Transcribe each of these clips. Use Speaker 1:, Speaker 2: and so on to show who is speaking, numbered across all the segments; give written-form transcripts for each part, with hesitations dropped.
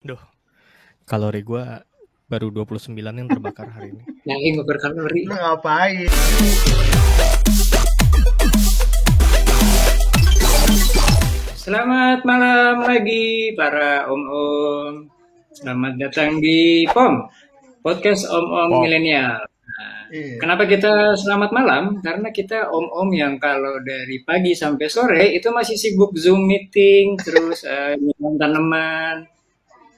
Speaker 1: Duh, kalori gua baru 29 yang terbakar hari ini.
Speaker 2: Yang berkalori.
Speaker 3: Lu ngapain?
Speaker 2: Selamat malam lagi para om-om. Selamat datang di POM, Podcast Om-Om
Speaker 1: Pom.
Speaker 2: Milenial.
Speaker 3: Iya.
Speaker 2: Kenapa kita selamat malam? Karena kita om-om yang kalau dari pagi sampai sore itu masih sibuk Zoom meeting, terus nyiram tanaman,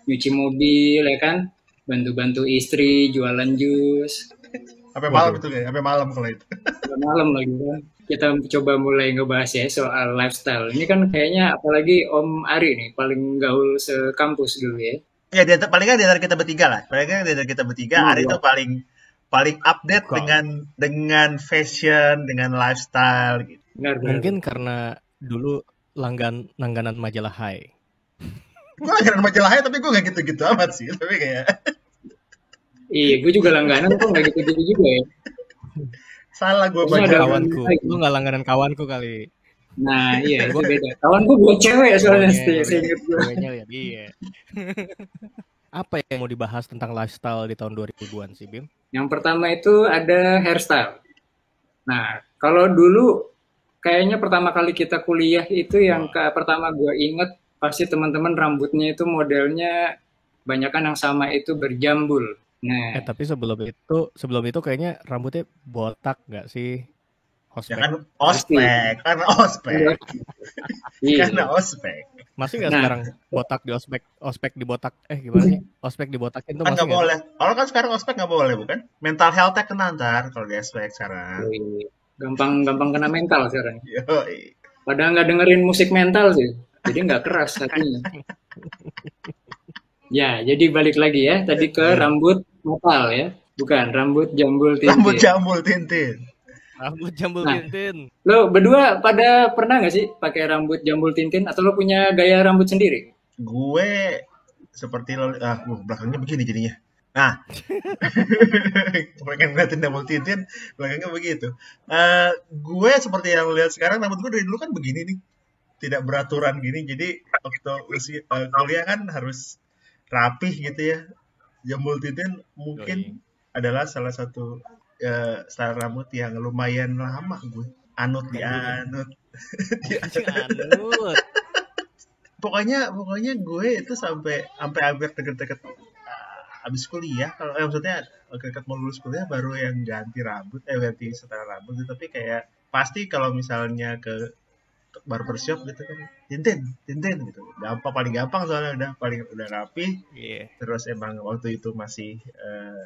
Speaker 2: nyuci mobil, ya kan? Bantu-bantu istri, jualan jus.
Speaker 3: Sampai malam itu kayak, sampai malam kalau itu.
Speaker 2: Udah malam lagi kan. Kita coba mulai ngebahas ya soal lifestyle. Ini kan kayaknya apalagi Om Ari nih paling gaul sekampus dulu ya.
Speaker 3: Ya paling kan di antara kita bertiga lah. Paling kan di antara kita bertiga, Ari itu paling update dengan fashion, dengan lifestyle gitu.
Speaker 2: Benar.
Speaker 1: Mungkin karena dulu langganan majalah Hai.
Speaker 3: Gue langganan majalahnya tapi gue gak gitu-gitu amat sih. Tapi kayak
Speaker 2: Iya, gue juga langganan kok nggak gitu-gitu juga ya.
Speaker 3: salah gue
Speaker 2: Maksudnya
Speaker 3: baca.
Speaker 2: ada-
Speaker 1: Kawanku, lu nggak langganan kawanku kali.
Speaker 2: Nah iya, gue beda. Kawan gue buat cewek soalnya saya inget gue.
Speaker 1: Ceweknya ya, iya. Apa yang mau dibahas tentang lifestyle di tahun 2000-an sih, Bim?
Speaker 2: Yang pertama itu ada hairstyle. Nah, kalau dulu kayaknya pertama kali kita kuliah itu yang pertama gue inget pasti teman-teman rambutnya itu modelnya banyakan yang sama itu berjambul. Nah,
Speaker 1: Tapi sebelum itu kayaknya rambutnya botak nggak sih?
Speaker 3: Ya
Speaker 1: Ospek.
Speaker 3: kan ospek, karena ospek,
Speaker 2: iya.
Speaker 3: karena ospek.
Speaker 1: Masih nggak
Speaker 2: Nah.
Speaker 1: sekarang botak di ospek di botak? Gimana sih? Ospek dibotakin tuh
Speaker 3: Kan
Speaker 1: masih
Speaker 3: nggak boleh. Kalau kan sekarang ospek nggak boleh bukan? Mental health-nya kena ntar kalau di ospek sekarang.
Speaker 2: Gampang kena mental sekarang.
Speaker 3: Yoi.
Speaker 2: Padahal nggak dengerin musik mental sih, jadi nggak keras hatinya. Ya, jadi balik lagi ya, tadi ke rambut metal ya, bukan rambut jambul tintin.
Speaker 3: Rambut jambul tintin.
Speaker 1: Rambut jambul
Speaker 2: Nah.
Speaker 1: tintin.
Speaker 2: Lo berdua pada pernah nggak sih pakai rambut jambul tintin atau lo punya gaya rambut sendiri?
Speaker 3: Gue seperti lo, belakangnya begini jadinya. Nah, pengen ngeliatin double tintin, belakangnya begitu. Gue seperti yang lo lihat sekarang, rambut gue dari dulu kan begini nih, tidak beraturan gini. Jadi waktu kuliah kan harus rapih gitu ya. Jambul tintin mungkin adalah salah satu style rambut yang lumayan lama gue. Anut dianut.
Speaker 1: Anut.
Speaker 3: Pokoknya gue itu sampai hampir deket-deket habis kuliah, kalau maksudnya deket mau lulus kuliah baru yang ganti setelah rambut gitu. Tapi kayak pasti kalau misalnya ke barbershop gitu kan tintin gitu, paling gampang soalnya udah rapi.
Speaker 1: Iya.
Speaker 3: Terus emang waktu itu masih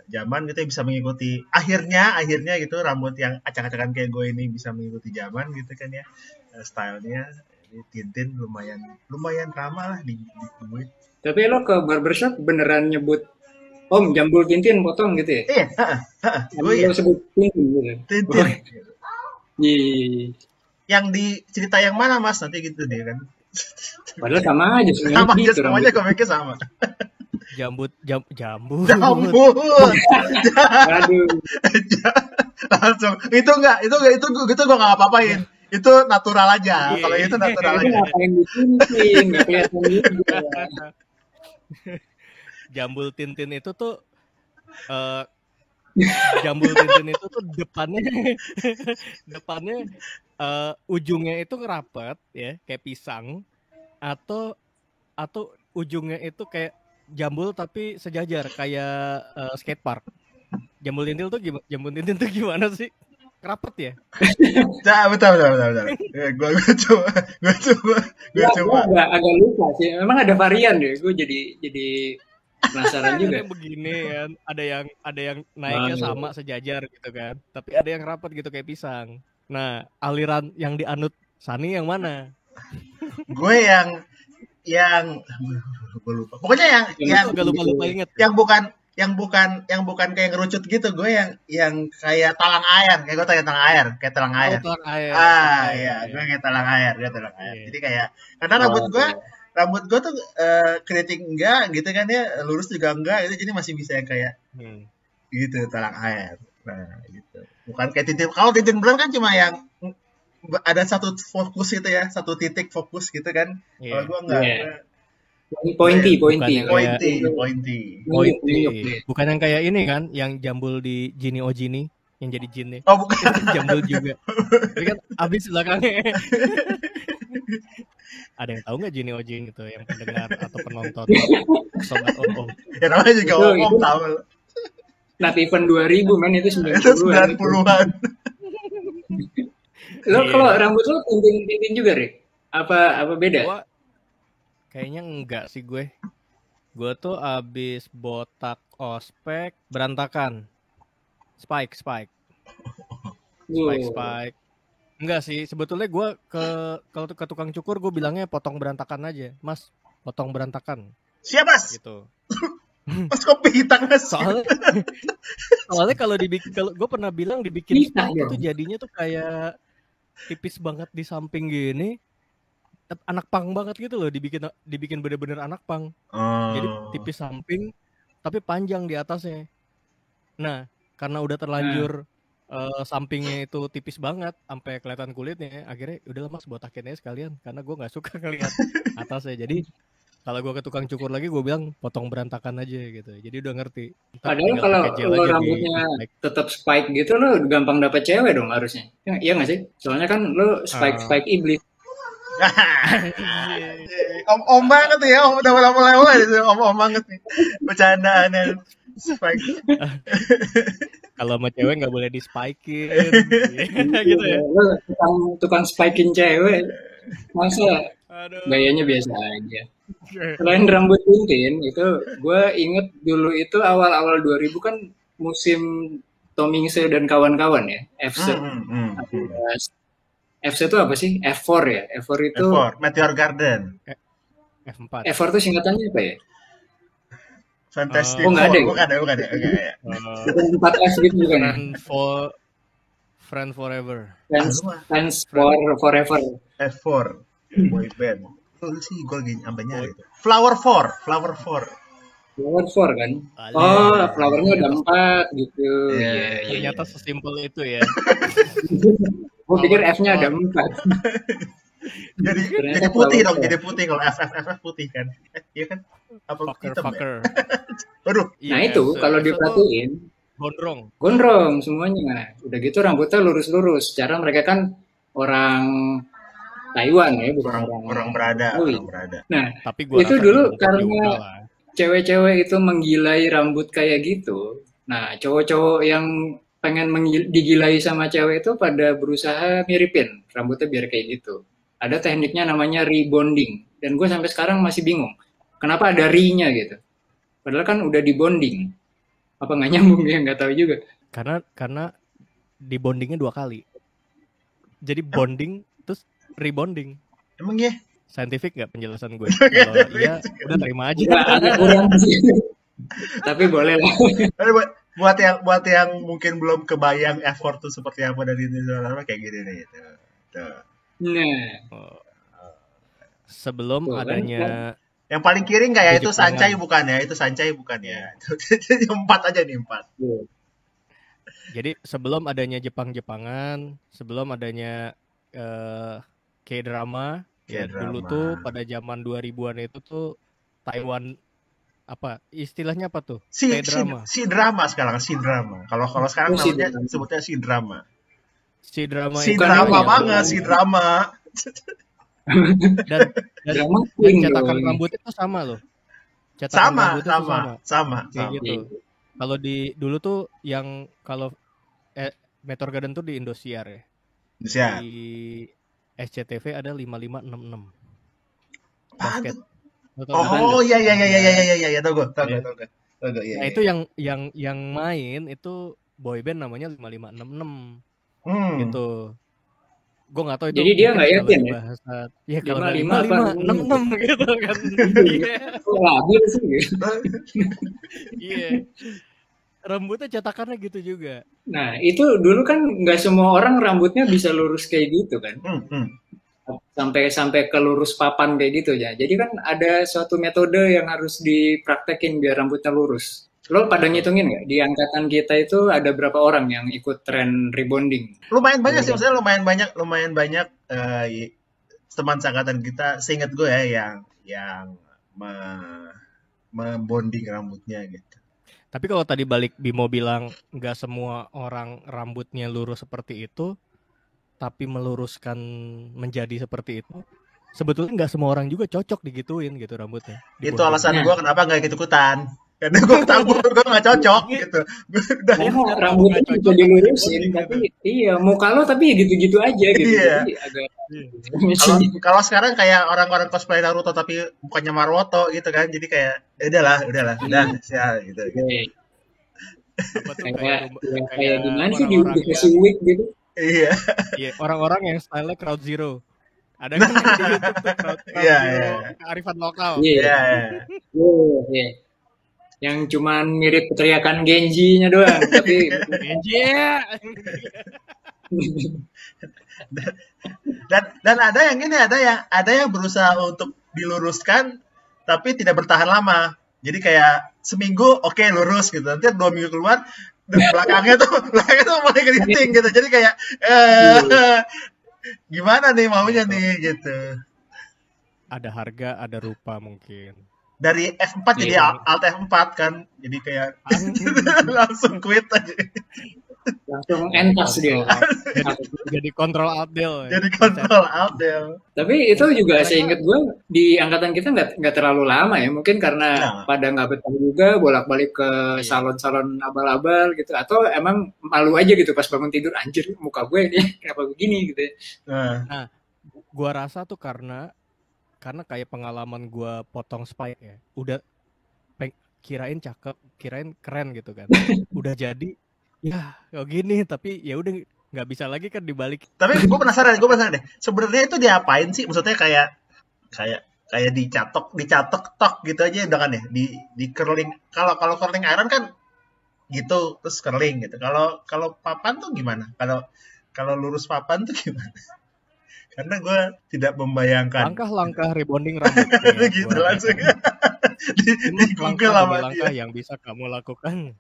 Speaker 3: zaman gitu ya, bisa mengikuti akhirnya gitu rambut yang acak-acakan kayak gue ini bisa mengikuti zaman gitu kan ya. Stylenya tintin lumayan ramah lah di gue.
Speaker 2: Tapi lo ke barbershop beneran nyebut Om jambul tintin potong gitu ya?
Speaker 3: Iya, gue ya
Speaker 2: Lo sebut tintin gitu.
Speaker 3: tintin.
Speaker 2: Iya.
Speaker 3: Yang di cerita yang mana mas nanti gitu deh kan?
Speaker 2: Padahal sama aja sebenarnya.
Speaker 3: Sama aja
Speaker 2: gitu
Speaker 3: semuanya
Speaker 2: rambut.
Speaker 3: komiknya sama.
Speaker 1: Jambut.
Speaker 3: Jambul.
Speaker 2: Aduh.
Speaker 3: Langsung itu gue nggak apa-apain. Itu natural aja. Kalau itu natural
Speaker 2: Itu
Speaker 3: aja.
Speaker 2: ngapain di tintin? Nggak kelihatan juga.
Speaker 1: Jambul tintin itu tuh jambul tintin itu tuh depannya ujungnya itu ngerapat ya kayak pisang atau ujungnya itu kayak jambul tapi sejajar kayak skatepark. Jambul tintin tuh gimana sih? Kerapet ya?
Speaker 3: Nah, betul. Gue coba.
Speaker 2: Agak lupa sih. Memang ada varian deh. Gue jadi penasaran
Speaker 1: Ada
Speaker 2: juga.
Speaker 1: yang begini kan, ada yang naiknya sama sejajar gitu kan, tapi ada yang rapat gitu kayak pisang. Nah, aliran yang dianut Sani yang mana?
Speaker 3: Gue yang gue lupa. Pokoknya yang
Speaker 1: Agak lupa inget.
Speaker 3: yang bukan kayak ngerucut gitu. Gue yang kayak talang air, kayak gue kayak talang air.
Speaker 1: Talang air.
Speaker 3: Iya, gue kayak talang air.
Speaker 1: Iya.
Speaker 3: Jadi kayak karena rambut gue tuh keriting enggak gitu kan ya, lurus juga enggak gitu, jadi masih bisa yang kayak gitu talang air. Nah, gitu. Bukan kayak tintin. Kalau tintin beneran kan cuma yang ada satu fokus gitu ya, satu titik fokus gitu kan. Kalau gue enggak.
Speaker 2: Pointy,
Speaker 1: Bukan
Speaker 2: pointy.
Speaker 1: yang kayak
Speaker 3: Pointy.
Speaker 1: Pointy.
Speaker 2: Nyuk, ya.
Speaker 1: Bukan yang kayak ini kan, yang jambul di Genie Ojini, yang jadi jinnya.
Speaker 3: Oh bukan.
Speaker 1: Itu kan jambul juga. Ini kan abis belakangnya. Ada yang tahu nggak Genie Ojini itu, yang pendengar atau penonton sobat Om?
Speaker 3: Ya namanya juga
Speaker 2: Itu-
Speaker 3: Om tahu.
Speaker 2: Not even 2000 men, itu
Speaker 3: Itu
Speaker 2: 90-an.
Speaker 3: 90-an.
Speaker 2: Lo
Speaker 1: Iya.
Speaker 2: kalau rambut lo tinting juga, Rick? Apa beda?
Speaker 1: Gua kayaknya enggak sih gue. Gue tuh abis botak ospek berantakan. Spike.
Speaker 2: Wow.
Speaker 1: Enggak sih, sebetulnya gue kalau ke tukang cukur gue bilangnya potong berantakan aja. Mas, potong berantakan
Speaker 3: Siap Mas.
Speaker 1: gitu.
Speaker 3: Mas kopi hitam Mas.
Speaker 1: Soalnya kalau gue pernah bilang dibikin
Speaker 2: Bisa
Speaker 1: spike itu
Speaker 2: dong.
Speaker 1: jadinya tuh kayak tipis banget di samping gini. Anak pang banget gitu loh, dibikin bener-bener anak pang. Jadi tipis samping tapi panjang di atasnya. Nah, karena udah terlanjur sampingnya itu tipis banget sampai kelihatan kulitnya, akhirnya udahlah Mas botakin aja sekalian karena gue nggak suka ngeliat atasnya. Jadi kalau gue ke tukang cukur lagi gue bilang potong berantakan aja gitu. Jadi udah ngerti. Ntar
Speaker 2: Padahal
Speaker 1: tinggal
Speaker 2: kalau
Speaker 1: pakai gel
Speaker 2: lo
Speaker 1: aja di
Speaker 2: rambutnya
Speaker 1: spike.
Speaker 2: tetap spike gitu, lo gampang dapet cewek dong harusnya. Iya nggak sih? Soalnya kan lo spike iblis.
Speaker 3: Om banget ya, om udah mulai itu om banget nih. Bercandaannya. Spike.
Speaker 1: Kalau sama cewek nggak boleh di-spikein. Gitu ya.
Speaker 2: Lo tukang spikein cewek. Masa
Speaker 1: Aduh.
Speaker 2: gayanya biasa aja. Selain rambut tintin, itu gue inget dulu itu awal-awal 2000 kan musim Tomingse dan kawan-kawan ya, FC. FC itu apa sih? F4 ya? F4 itu
Speaker 3: F4, Meteor Garden.
Speaker 1: F4.
Speaker 2: F4 itu singkatannya apa ya?
Speaker 3: Fantastic
Speaker 2: Oh, nggak ada ya?
Speaker 3: Bukan ada. Oke, ya.
Speaker 2: Bukan 4F gitu bukan ya?
Speaker 1: Friend Forever.
Speaker 2: Friends for Forever.
Speaker 3: F4, boy band. Itu sih gue lagi sampai nyari itu. Flower 4.
Speaker 2: Flower 4 kan?
Speaker 1: Alah.
Speaker 2: Oh, flowernya ada 4 gitu.
Speaker 3: Iya,
Speaker 2: Iya.
Speaker 1: Ternyata sesimpel itu ya.
Speaker 2: Gue pikir F-nya ada 4.
Speaker 3: Jadi
Speaker 2: Ternyata
Speaker 3: putih
Speaker 2: flower
Speaker 3: dong,
Speaker 2: four.
Speaker 3: jadi putih kalau F putih kan. Iya kan? Apa hitam ya?
Speaker 1: Fucker.
Speaker 3: Waduh,
Speaker 2: Nah itu kalau diperhatiin gondrong semuanya. Udah gitu rambutnya lurus-lurus. Secara mereka kan orang Taiwan ya, bukan
Speaker 3: orang berada,
Speaker 2: Betawi.
Speaker 3: orang berada.
Speaker 2: Nah,
Speaker 1: Tapi gua
Speaker 2: itu
Speaker 1: rasa
Speaker 2: dulu
Speaker 1: juga
Speaker 2: karena
Speaker 1: lah.
Speaker 2: cewek-cewek itu menggilai rambut kayak gitu. Nah, cowok-cowok yang pengen digilai sama cewek itu pada berusaha miripin rambutnya biar kayak gitu. Ada tekniknya namanya rebonding. Dan gue sampai sekarang masih bingung. Kenapa ada ri-nya gitu? Padahal kan udah dibonding. Apa nggak nyambung ya? Nggak tahu juga.
Speaker 1: Karena di bondingnya 2 kali. Jadi bonding terus rebonding.
Speaker 3: Emang ya?
Speaker 1: Saintifik nggak penjelasan gue? Kalau iya udah terima aja.
Speaker 2: Nggak, agak kurang sih. Tapi boleh lah.
Speaker 3: Tapi buat yang mungkin belum kebayang effort tuh seperti apa dari Indonesia kayak gini nih. Tuh.
Speaker 2: Nah,
Speaker 1: Sebelum
Speaker 2: Tuh, kan?
Speaker 1: adanya
Speaker 3: Yang paling kiri nggak ya?
Speaker 1: Tujuh
Speaker 3: Itu Sancai
Speaker 1: tangan.
Speaker 3: bukan ya? Itu Sancai bukan ya? 4 aja nih 4.
Speaker 1: jadi sebelum adanya Jepang-Jepangan, sebelum adanya K-drama, ya
Speaker 3: K-drama.
Speaker 1: dulu tuh pada zaman 2000-an itu tuh Taiwan apa istilahnya apa tuh? K-drama.
Speaker 3: Si drama sekarang, si drama. Kalau sekarang
Speaker 2: Oh, si
Speaker 3: namanya
Speaker 2: drama.
Speaker 3: sebutnya si drama.
Speaker 1: Si drama
Speaker 3: Si
Speaker 1: itu
Speaker 3: drama
Speaker 2: ya,
Speaker 3: banget,
Speaker 2: bukan.
Speaker 3: si drama.
Speaker 1: dan
Speaker 2: drama
Speaker 1: dan
Speaker 2: queen
Speaker 1: cetakan
Speaker 2: dong.
Speaker 1: rambutnya tuh sama loh. Cetakan rambutnya tuh
Speaker 3: Sama.
Speaker 1: Kayak gitu. Kalau di dulu tuh yang kalau Meteor Garden tuh di Indosiar ya.
Speaker 3: Siap.
Speaker 1: Di SCTV ada 5566. Basket. Lo tau nggak?
Speaker 3: Oh iya, tahu gue. Iya.
Speaker 1: Nah, itu yang main itu boyband namanya 5566 gitu. Gue nggak tahu itu.
Speaker 2: Jadi dia nggak
Speaker 1: kalau
Speaker 2: yakin
Speaker 1: di
Speaker 2: ya?
Speaker 1: bahasa, ya kalau nggak
Speaker 2: 55 apa?
Speaker 1: 5566 gitu kan. Iya.
Speaker 2: Kok labil sih gitu.
Speaker 1: Iya. Rambutnya cetakannya gitu juga.
Speaker 2: Nah, itu dulu kan nggak semua orang rambutnya bisa lurus kayak gitu kan. Sampai ke lurus papan kayak gitu ya. Jadi kan ada suatu metode yang harus dipraktekin biar rambutnya lurus. Lo pada ngitungin nggak? Di angkatan kita itu ada berapa orang yang ikut tren rebonding?
Speaker 3: Lumayan banyak sih, maksudnya lumayan banyak teman seangkatan kita, seingat gue ya, yang membonding rambutnya gitu.
Speaker 1: Tapi kalau tadi balik Bimo bilang nggak semua orang rambutnya lurus seperti itu, tapi meluruskan menjadi seperti itu, sebetulnya nggak semua orang juga cocok digituin gitu rambutnya.
Speaker 3: Itu
Speaker 1: Dibonding.
Speaker 3: alasan
Speaker 2: Nah.
Speaker 3: gue kenapa nggak ikut-ikutan. Karena gue tahu gue nggak cocok gitu. Gue udah
Speaker 2: Karena rambutnya
Speaker 1: nggak
Speaker 2: bisa
Speaker 1: cocok,
Speaker 2: dilurusin,
Speaker 1: gitu.
Speaker 2: tapi iya muka lo tapi ya gitu-gitu aja gitu.
Speaker 3: Iya.
Speaker 2: Jadi agak
Speaker 3: kalau sekarang kayak orang-orang cosplay Naruto tapi bukannya Maruoto gitu kan, jadi kayak udah sial gitu.
Speaker 1: Apa tuh
Speaker 2: kayak gimana sih
Speaker 1: orang-orang
Speaker 2: dikasih wig gitu.
Speaker 3: Iya.
Speaker 1: Iya, orang-orang yang style Crowd Zero. Ada kan yang di YouTube tuh Crowd
Speaker 3: Iya,
Speaker 1: Zero,
Speaker 3: iya.
Speaker 1: kearifan lokal.
Speaker 2: Iya. Iya. Yang cuman mirip teriakan Genji-nya doang, tapi
Speaker 1: Genji.
Speaker 3: Dan ada yang gini, ada yang berusaha untuk diluruskan tapi tidak bertahan lama. Jadi kayak seminggu oke, lurus gitu. Nanti 2 minggu keluar belakangnya tuh mulai keriting gitu. Jadi kayak gimana nih maunya nih gitu.
Speaker 1: Ada harga, ada rupa mungkin.
Speaker 3: Dari F4 jadi Alt F4 kan. Jadi kayak langsung quit aja.
Speaker 2: langsung entas dia.
Speaker 1: Jadi kontrol Alt Del.
Speaker 3: Jadi kontrol Alt Del.
Speaker 2: Tapi itu juga saya ingat gue di angkatan kita nggak terlalu lama ya, mungkin karena pada nggak betah juga bolak-balik ke salon-salon abal-abal gitu, atau emang malu aja gitu pas bangun tidur, anjir muka gue ini kenapa begini gitu.
Speaker 1: Nah, gue rasa tuh karena kayak pengalaman gue potong spike ya, udah kirain cakep, kirain keren gitu kan, udah jadi ya kayak gini, tapi ya udah nggak bisa lagi kan dibalik.
Speaker 3: Tapi gue penasaran deh, sebenarnya itu diapain sih? Maksudnya kayak dicatok tok gitu aja udah kan ya, di curling. Kalau curling iron kan gitu, terus curling gitu. Kalau papan tuh gimana? Kalau lurus papan tuh gimana? Karena gue tidak membayangkan
Speaker 1: langkah-langkah rebonding rambut
Speaker 3: ya, gitu langsung di Google
Speaker 1: langkah yang bisa kamu lakukan.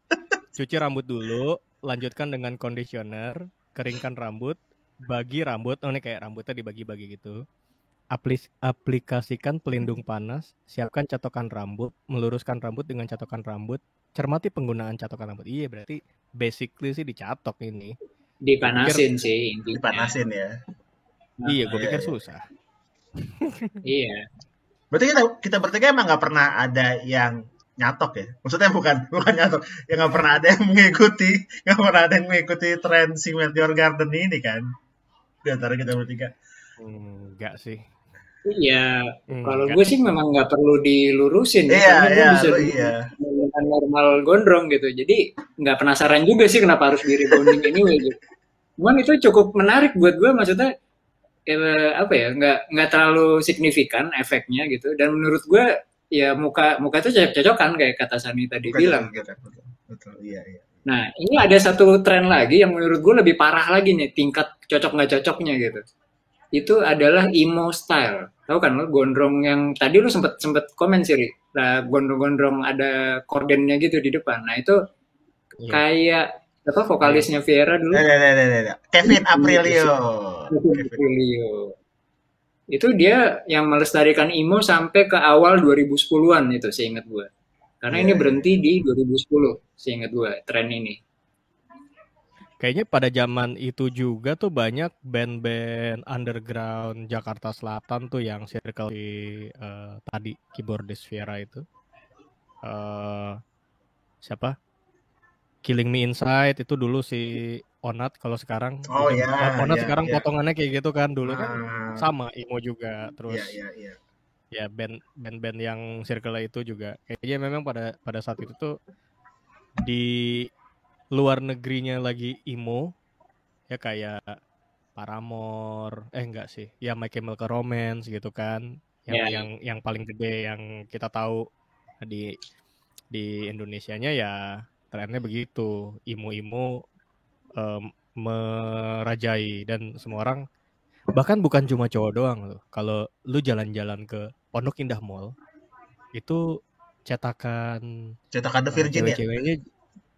Speaker 1: Cuci rambut dulu, lanjutkan dengan conditioner, keringkan rambut, bagi rambut, ini kayak rambutnya dibagi-bagi gitu. Aplikasikan pelindung panas, siapkan catokan rambut, meluruskan rambut dengan catokan rambut, cermati penggunaan catokan rambut. Iya, berarti basically sih dicatok ini.
Speaker 2: Dipanasin sih intinya.
Speaker 3: Dipanasin ya.
Speaker 1: Iya, gue pikir susah.
Speaker 2: Iya.
Speaker 3: Berarti kita bertiga emang nggak pernah ada yang nyatok ya? Maksudnya bukan nyatok, ya nggak pernah ada yang mengikuti tren si Meteor Garden ini kan? Di antara kita bertiga.
Speaker 1: Enggak sih.
Speaker 2: Iya, kalau gue sih memang nggak perlu dilurusin, karena gue bisa dengan normal gondrong gitu. Jadi nggak penasaran juga sih kenapa harus di rebonding anyway gitu. Cuman itu cukup menarik buat gue, maksudnya nggak terlalu signifikan efeknya gitu. Dan menurut gue ya muka itu cocok-cocokan kayak kata Sani tadi bilang.
Speaker 3: Betul, iya.
Speaker 2: Nah ini ada satu tren lagi yang menurut gue lebih parah lagi nih, tingkat cocok nggak cocoknya gitu. Itu adalah emo style. Tahu kan lo gondrong yang tadi lo sempet komen sih, nah, gondrong-gondrong ada kordennya gitu di depan. Nah itu kayak apa vokalisnya Viera dulu?
Speaker 3: Kevin Aprilio.
Speaker 2: Itu dia yang melestarikan emo sampai ke awal 2010-an itu seingat gue. Karena ini berhenti di 2010 seingat gue tren ini.
Speaker 1: Kayaknya pada zaman itu juga tuh banyak band-band underground Jakarta Selatan tuh yang circle di tadi keyboardist Viera itu. Siapa? Killing Me Inside itu dulu si Onat, kalau sekarang Onat sekarang potongannya kayak gitu kan, dulu kan sama emo juga. Terus ya band-band yang circle itu juga kayaknya memang pada saat itu tuh di luar negerinya lagi emo ya, kayak Paramore, enggak sih, ya My Chemical Romance gitu kan, yang paling gede yang kita tahu di Indonesianya ya trennya begitu, emo merajai dan semua orang, bahkan bukan cuma cowok doang loh. Kalau lu jalan-jalan ke Pondok Indah Mall itu cetakan
Speaker 3: The Virgin
Speaker 1: cewek-ceweknya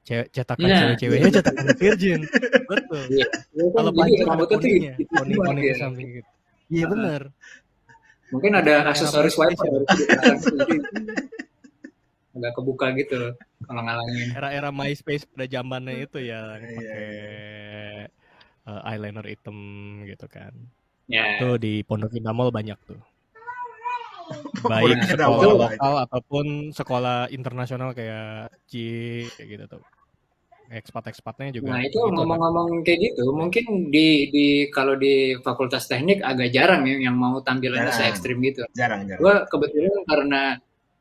Speaker 1: cetakan cewek-ceweknya cetakan The Virgin. Betul. Kalau panjang ada poninya, poni di samping gitu. Iya benar.
Speaker 2: Mungkin ada
Speaker 1: Era-era
Speaker 2: aksesoris
Speaker 1: MySpace
Speaker 2: wiper
Speaker 1: itu.
Speaker 2: di belakang, jadi agak kebuka gitu kalau ngalangin.
Speaker 1: Era-era MySpace pada zamannya itu ya
Speaker 3: Iya,
Speaker 1: pakai
Speaker 3: iya.
Speaker 1: eyeliner hitam gitu kan.
Speaker 2: Ya,
Speaker 1: Tuh di Pondok Indah Mall banyak tuh.
Speaker 3: Pondok
Speaker 1: Baik
Speaker 3: Indah
Speaker 1: sekolah
Speaker 3: Mall
Speaker 2: itu
Speaker 3: banyak.
Speaker 1: lokal ataupun sekolah internasional kayak kayak gitu tuh. Ekspat-ekspatnya juga
Speaker 2: nah itu
Speaker 1: begitu kan.
Speaker 2: ngomong-ngomong kayak gitu, mungkin di kalau di Fakultas Teknik agak jarang ya yang mau tampilannya se
Speaker 3: Jarang,
Speaker 2: ekstrim gitu.
Speaker 3: jarang.
Speaker 2: Gue kebetulan karena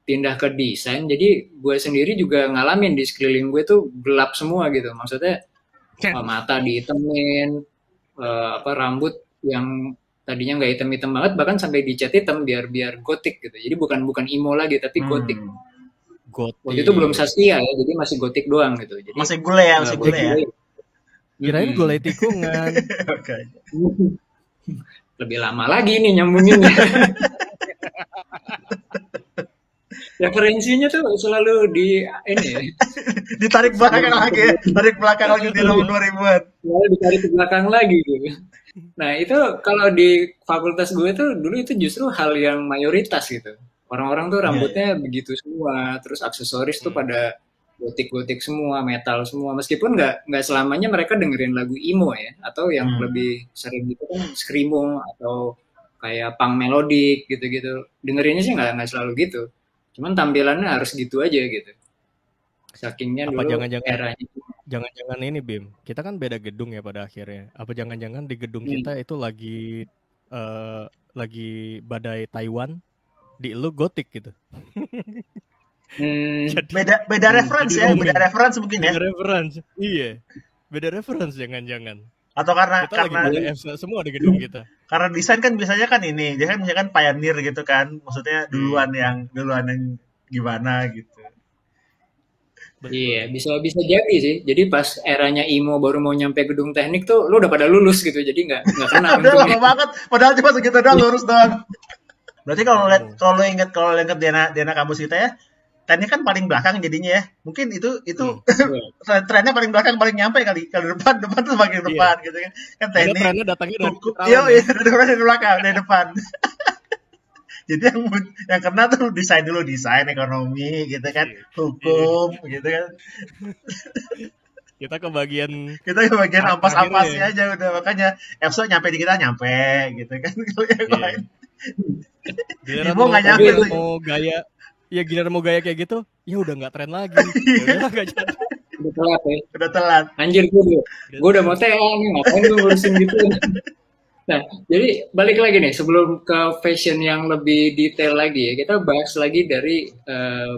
Speaker 2: pindah ke desain, jadi gue sendiri juga ngalamin di sekeliling gue tuh gelap semua gitu. Maksudnya mata dihitemin, rambut yang tadinya nggak hitam-hitam banget, bahkan sampai dicat hitam biar gotik gitu. Jadi bukan emo lagi, tapi gotik. Waktu itu belum
Speaker 1: Gotik.
Speaker 2: Saskia ya, jadi masih gotik doang gitu. Jadi
Speaker 3: Masih gule ya, masih gule ya.
Speaker 1: Kirain gulai tikungan.
Speaker 3: Oke.
Speaker 2: Lebih lama lagi nih nyambunginnya. Referensinya tuh selalu di ini ya.
Speaker 3: Ditarik belakang lagi ya, tarik belakang lagi di tahun 2000-an.
Speaker 2: Selalu ditarik ke belakang lagi gitu. Nah itu kalau di fakultas gue tuh dulu itu justru hal yang mayoritas gitu. Orang-orang tuh rambutnya begitu semua, terus aksesoris tuh pada gotik-gotik semua, metal semua. Meskipun nggak selamanya mereka dengerin lagu emo ya, atau yang lebih sering gitu kan screamo atau kayak punk melodic gitu-gitu. Dengerinnya sih nggak selalu gitu. Cuman tampilannya harus gitu aja gitu. Sakingnya
Speaker 1: Apa
Speaker 2: dulu
Speaker 1: jangan-jangan
Speaker 2: eranya.
Speaker 1: jangan-jangan ini Bim, kita kan beda gedung ya pada akhirnya. Apa jangan-jangan di gedung kita itu lagi badai Taiwan, di lu gotik gitu.
Speaker 3: Beda referensi ya, beda referensi mungkin ya.
Speaker 1: Beda referensi, iya. Beda referensi jangan-jangan.
Speaker 3: Atau karena
Speaker 1: Kita lagi pada F semua di gedung kita.
Speaker 3: Karena desain kan biasanya kan ini, dia kan misalkan pioneer gitu kan, maksudnya duluan yang gimana gitu.
Speaker 2: Iya, bisa jadi sih. Jadi pas eranya emo baru mau nyampe gedung teknik tuh, lu udah pada lulus gitu. Jadi nggak kena.
Speaker 3: Udah lama banget, padahal cuma segitu doang, lurus doang. Berarti kalau inget Diana kampus kita ya, trennya kan paling belakang jadinya ya. Mungkin itu trennya paling belakang paling nyampe kali. Kalau depan tuh bagian depan gitu kan. Kan teknik.
Speaker 1: Trennya datangnya dari
Speaker 3: dari belakang, dari depan. Jadi yang kena tuh desain ekonomi gitu kan, hukum gitu kan.
Speaker 1: Kita ke bagian
Speaker 3: ampas-ampasnya aja udah, makanya EFSO nyampe di kita gitu kan. Kalau yang lain
Speaker 1: giliran mau gaya, ya giliran mau gaya kayak gitu, ya udah nggak tren lagi. Udah nggak jadi.
Speaker 2: Udah telat. Anjir gue udah mau TA nih, ngapain gue ngurusin gitu. Nah, jadi balik lagi nih sebelum ke fashion yang lebih detail lagi ya, kita bahas lagi dari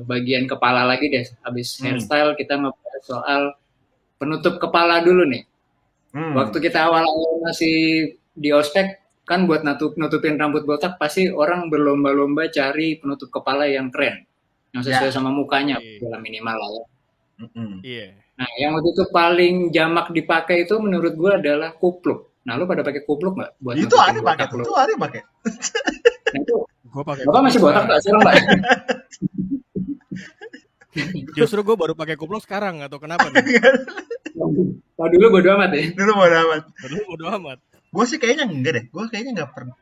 Speaker 2: bagian kepala lagi deh. Habis hairstyle kita ngebahas soal penutup kepala dulu nih. Waktu kita awal-awal masih di ospek kan buat nutupin rambut botak pasti orang berlomba-lomba cari penutup kepala yang keren, yang sesuai sama mukanya, minimal lah ya. Nah, yang waktu itu paling jamak dipakai itu menurut gue adalah kupluk. Nah, lu pada pakai kupluk nggak?
Speaker 3: Buat itu ada pakai. Itu ada pakai.
Speaker 2: Nah, itu gue pakai. Bapak masih botak nggak sekarang, Pak?
Speaker 1: Justru gue baru pakai kupluk sekarang, atau kenapa nih?
Speaker 2: Oh, dulu bodo amat ya?
Speaker 1: Dulu bodo amat.
Speaker 3: Gue sih kayaknya enggak deh. Gue kayaknya nggak pernah.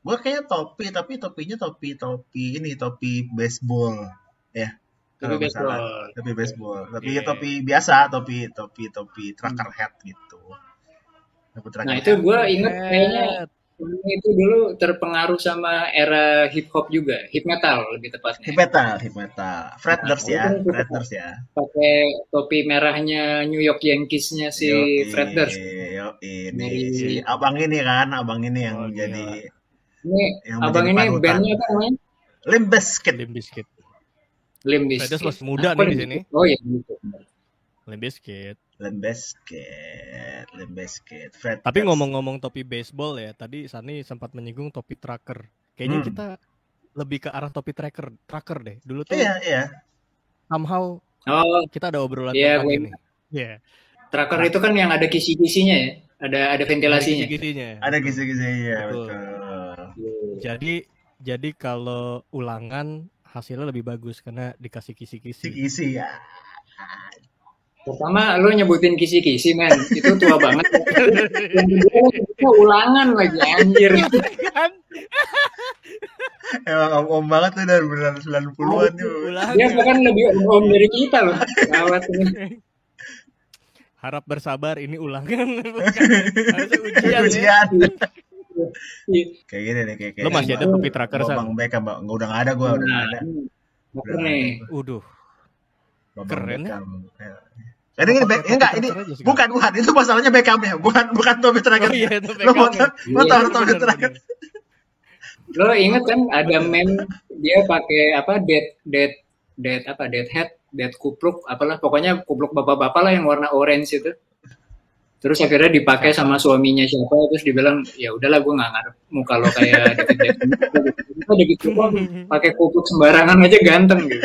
Speaker 3: Gue kayaknya topi, tapi topinya topi baseball. Ya. Kalau masalah topi baseball. Tapi topi biasa, topi trucker hat gitu.
Speaker 2: Nah itu gue inget kayaknya itu dulu terpengaruh sama era hip hop juga, hip metal lebih tepatnya.
Speaker 3: Hip metal. Freders ya.
Speaker 2: Pakai topi merahnya New York Yankees-nya si Freders.
Speaker 3: Ini abang ini yang jadi.
Speaker 2: Ini abang ini bandnya apa namanya?
Speaker 3: Limp Bizkit.
Speaker 1: Freders masih muda nih di sini.
Speaker 2: Oh iya gitu.
Speaker 1: Limp Bizkit.
Speaker 3: Tapi
Speaker 1: ngomong-ngomong topi baseball ya, tadi Sani sempat menyinggung topi trucker. Kayaknya kita lebih ke arah topi trucker deh. Dulu tuh somehow kita ada obrolan tentang ini.
Speaker 2: Iya. Trucker itu kan yang ada kisi-kisinya ya, ada ventilasinya.
Speaker 3: Ada kisi-kisinya, betul.
Speaker 1: Jadi kalau ulangan hasilnya lebih bagus karena dikasih kisi-kisi.
Speaker 3: Kisi ya.
Speaker 2: Pertama lo nyebutin kisi-kisi men, itu tua banget. Yang kedua lo nyebutnya ulangan lagi anjir.
Speaker 1: Kan
Speaker 3: Emang om banget tuh dari beneran 90-an tuh.
Speaker 2: Dia
Speaker 1: ulangan.
Speaker 2: bahkan lebih om dari kita loh. Gawat ini.
Speaker 1: Harap bersabar, ini ulangan. Bukan. Harusnya ujian ya.
Speaker 3: Ujian.
Speaker 2: Iya.
Speaker 3: Kayak gini nih, kayak
Speaker 1: Lo masih ada Puppy Tracker, San?
Speaker 3: Bang Beckham, Bang. Udah nggak ada gue, udah nggak ada.
Speaker 2: Bener nih.
Speaker 1: Uduh.
Speaker 3: Bang
Speaker 1: Keren ya.
Speaker 3: Beckham. Ya. Jadi ini enggak ini bukan itu masalahnya Beckham ya, bukan Puppy Tracker.
Speaker 1: Oh iya, itu
Speaker 3: Lo mau
Speaker 1: Beckham.
Speaker 3: lo tahu Puppy
Speaker 1: Bener,
Speaker 3: Tracker?
Speaker 1: bener.
Speaker 2: Lo inget kan ada meme dia pakai apa dead head, dead kupluk, apalah pokoknya kupluk bapak-bapak lah yang warna orange itu. Terus akhirnya dipakai sama suaminya siapa, terus dibilang ya udahlah gue nggak ngarep muka lo kayak David Beckham. Udah gitu kok pakai kupluk sembarangan aja ganteng gitu.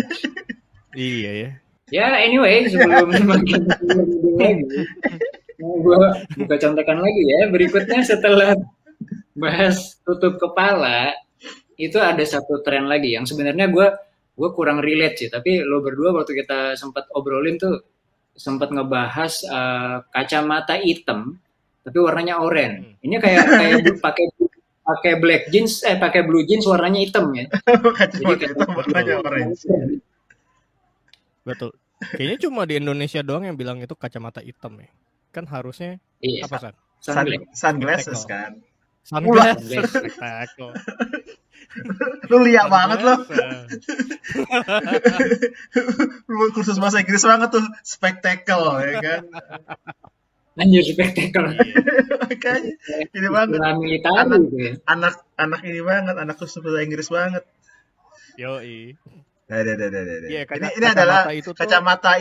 Speaker 1: Iya ya.
Speaker 2: Ya anyway sebelum semakin lagi, mau gue buka contekan lagi ya. Berikutnya setelah bahas tutup kepala, itu ada satu tren lagi yang sebenarnya gue kurang relate sih. Tapi lo berdua waktu kita sempat obrolin tuh sempat ngebahas kacamata hitam tapi warnanya oranye. Ini kayak pakai black jeans, pakai blue jeans warnanya hitam ya.
Speaker 3: Kacamata hitam warnanya orange.
Speaker 1: Betul. Kayaknya cuma di Indonesia doang yang bilang itu kacamata hitam ya. Kan harusnya
Speaker 2: Iya.
Speaker 1: apa, San?
Speaker 3: Sunglasses kan.
Speaker 1: Sunglasses. Spektakel.
Speaker 3: Lu liat banget lo. Lu kursus bahasa Inggris banget tuh, spektakel ya kan.
Speaker 2: Anjir spektakel.
Speaker 3: Makanya ini banget.
Speaker 2: Militer gitu ya.
Speaker 3: Anak ini banget, anak kursus bahasa Inggris banget.
Speaker 1: Yoi.
Speaker 3: Ada.
Speaker 1: Iya,
Speaker 3: Ini adalah
Speaker 1: itu tuh-
Speaker 3: kacamata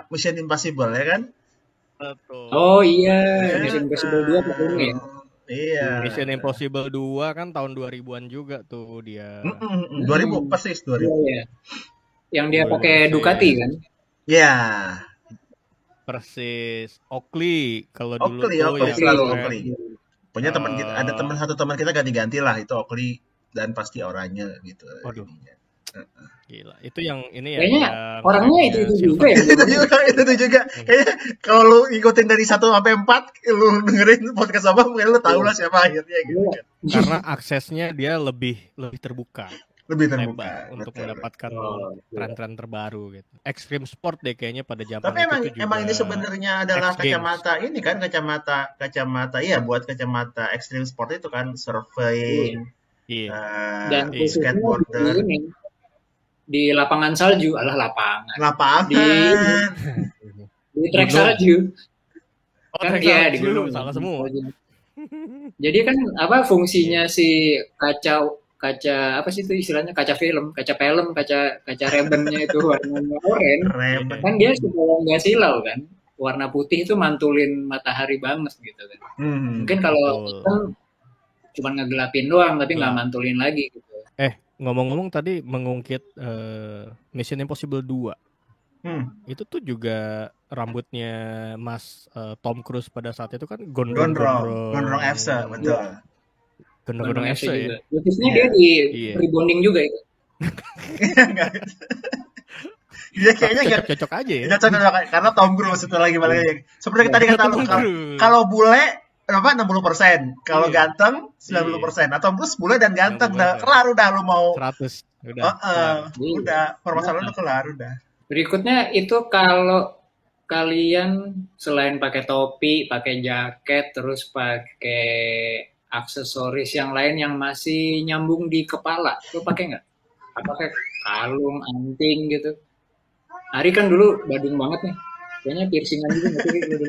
Speaker 3: Mission Impossible ya kan?
Speaker 1: Betul.
Speaker 2: Oh iya, Mission Impossible 2 pakai ya.
Speaker 3: Iya.
Speaker 1: Mission Impossible 2 kan tahun 2000-an juga tuh dia.
Speaker 3: 2000 persis 2000.
Speaker 2: Iya. Yang dia pakai
Speaker 1: Persis.
Speaker 2: Ducati kan?
Speaker 3: Ya.
Speaker 1: Persis. Oakley kalau dulu
Speaker 3: Oakley,
Speaker 1: tuh
Speaker 3: Oakley,
Speaker 1: yang
Speaker 3: selalu
Speaker 1: keren.
Speaker 3: Oakley. Punya teman kita, ada satu teman kita ganti-ganti lah itu Oakley dan pasti oranye gitu.
Speaker 1: Waduh.
Speaker 3: ininya.
Speaker 1: Gila, itu yang ini ya.
Speaker 2: Kayaknya
Speaker 1: yang
Speaker 2: orangnya
Speaker 1: warnanya
Speaker 2: itu
Speaker 1: silver.
Speaker 2: juga ya.
Speaker 3: itu juga. Kayaknya kalau lu ikutin dari 1 sampai 4, lu dengerin podcast apa, mungkin lu tahu lah siapa akhirnya gitu kan.
Speaker 1: Karena aksesnya dia lebih terbuka,
Speaker 3: Lebih terbuka.
Speaker 1: lebar untuk
Speaker 3: betul.
Speaker 1: mendapatkan
Speaker 2: Oh,
Speaker 1: tren-tren terbaru gitu. Extreme sport deh kayaknya pada zaman
Speaker 3: Tapi
Speaker 1: itu tuh juga.
Speaker 3: emang ini sebenarnya adalah
Speaker 1: X Games.
Speaker 3: kacamata ini kan, kacamata iya, buat kacamata extreme sport itu kan, surfing,
Speaker 1: Iya.
Speaker 2: Dan
Speaker 3: di
Speaker 2: khususnya
Speaker 3: skateboarder,
Speaker 2: di lapangan salju, lapangan.
Speaker 3: lapangan.
Speaker 2: Di trek
Speaker 1: Gunung.
Speaker 2: salju.
Speaker 1: Oh,
Speaker 2: Kan
Speaker 1: trek
Speaker 2: iya di
Speaker 1: salju,
Speaker 2: gunung.
Speaker 1: salah semua.
Speaker 2: Jadi kan apa fungsinya si kaca apa sih itu istilahnya kaca film, kaca rebennya itu warnanya oranye.
Speaker 3: Reben.
Speaker 2: Kan dia supaya nggak silau kan. Warna putih itu mantulin matahari banget gitu kan. Mungkin kalau
Speaker 1: Betul.
Speaker 2: hitam cuma ngegelapin doang tapi nggak
Speaker 1: Nah.
Speaker 2: mantulin lagi gitu.
Speaker 1: Ngomong-ngomong tadi mengungkit Mission Impossible 2. Itu tuh juga rambutnya Mas Tom Cruise pada saat itu kan
Speaker 3: Gondrong FC, betul.
Speaker 1: Gondrong FC ya.
Speaker 2: juga. Lutisnya dia di
Speaker 1: Iya.
Speaker 2: rebonding juga itu.
Speaker 3: Dia kayaknya nggak
Speaker 1: Cocok aja ya.
Speaker 3: cocok karena Tom Cruise itu lagi balik lagi. Seperti tadi kata lu, kalau bule apa 60%, kalau
Speaker 1: Iya.
Speaker 3: ganteng 90%. Atau Cruise bule dan ganteng, udah
Speaker 1: 90%.
Speaker 3: kelar udah lu mau
Speaker 1: 100 udah.
Speaker 3: udah permasalahan lu kelar udah.
Speaker 2: Berikutnya itu kalau kalian selain pakai topi, pakai jaket, terus pakai aksesoris yang lain yang masih nyambung di kepala, lo pakai nggak? Pakai kalung, anting gitu. Ari kan dulu badung banget nih, kayaknya piercingan juga nggak sih dulu.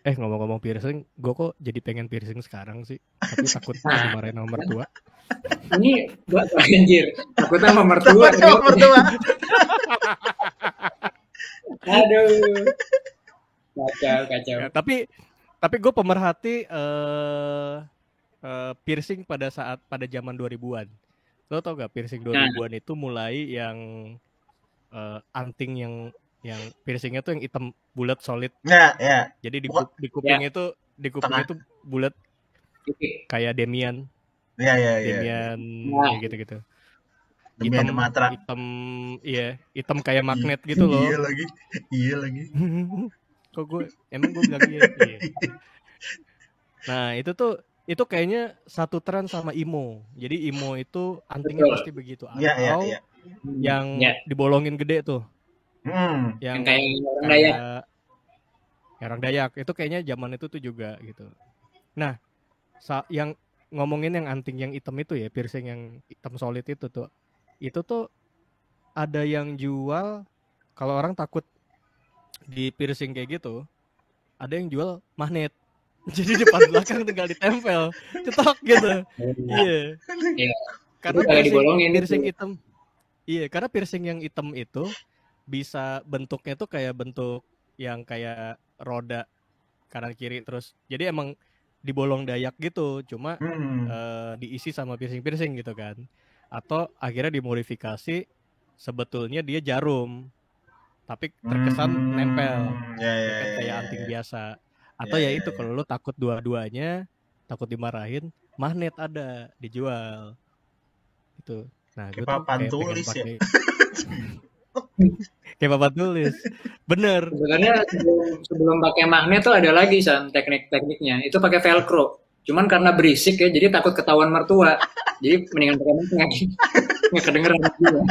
Speaker 1: Ngomong-ngomong piercing, gue kok jadi pengen piercing sekarang sih. Tapi takut dimarahin sama mertua.
Speaker 2: Ini gak anjir, takutnya sama mertua.
Speaker 3: Mertua.
Speaker 2: Aduh, kacau.
Speaker 1: Ya, tapi gue pemerhati piercing pada zaman 2000-an. Lo tau gak piercing 2000-an itu mulai yang anting yang piercingnya tuh yang hitam bulat solid.
Speaker 3: Ya.
Speaker 1: Jadi di kuping itu bulat kayak Demian.
Speaker 3: Iya.
Speaker 1: Demian kayak gitu-gitu.
Speaker 3: Demi ada matra.
Speaker 1: hitam kayak magnet gitu loh.
Speaker 3: Iya lagi.
Speaker 1: Kok gue bilang iya. Nah itu kayaknya satu tren sama emo. Jadi emo itu antingnya
Speaker 2: Betul.
Speaker 1: pasti begitu. Atau
Speaker 3: Iya.
Speaker 1: yang dibolongin gede tuh.
Speaker 2: Yang kayak orang Dayak.
Speaker 1: Orang Dayak itu kayaknya zaman itu tuh juga gitu. Nah, yang ngomongin yang anting yang hitam itu ya, piercing yang hitam solid itu tuh ada yang jual, kalau orang takut di piercing kayak gitu, ada yang jual magnet. Jadi depan belakang tinggal ditempel, cetok gitu. Iya. Karena piercing hitam. Iya, karena piercing yang hitam itu bisa bentuknya tuh kayak bentuk yang kayak roda kanan kiri terus. Jadi emang dibolong Dayak gitu, cuma diisi sama piercing gitu kan. Atau akhirnya dimodifikasi sebetulnya dia jarum, tapi terkesan nempel, kayak anting biasa. Atau ya itu kalau lo takut dua-duanya, takut dimarahin, magnet ada dijual. Itu. Nah, gue tuh kayak pengen pakai. Kayak papan tulis. Bener.
Speaker 2: Sebenarnya sebelum pakai magnet tuh ada lagi teknik-tekniknya. Itu pakai velcro. Cuman karena berisik ya, jadi takut ketahuan mertua. Jadi mendingan pakai magnet. Nggak kedengeran juga.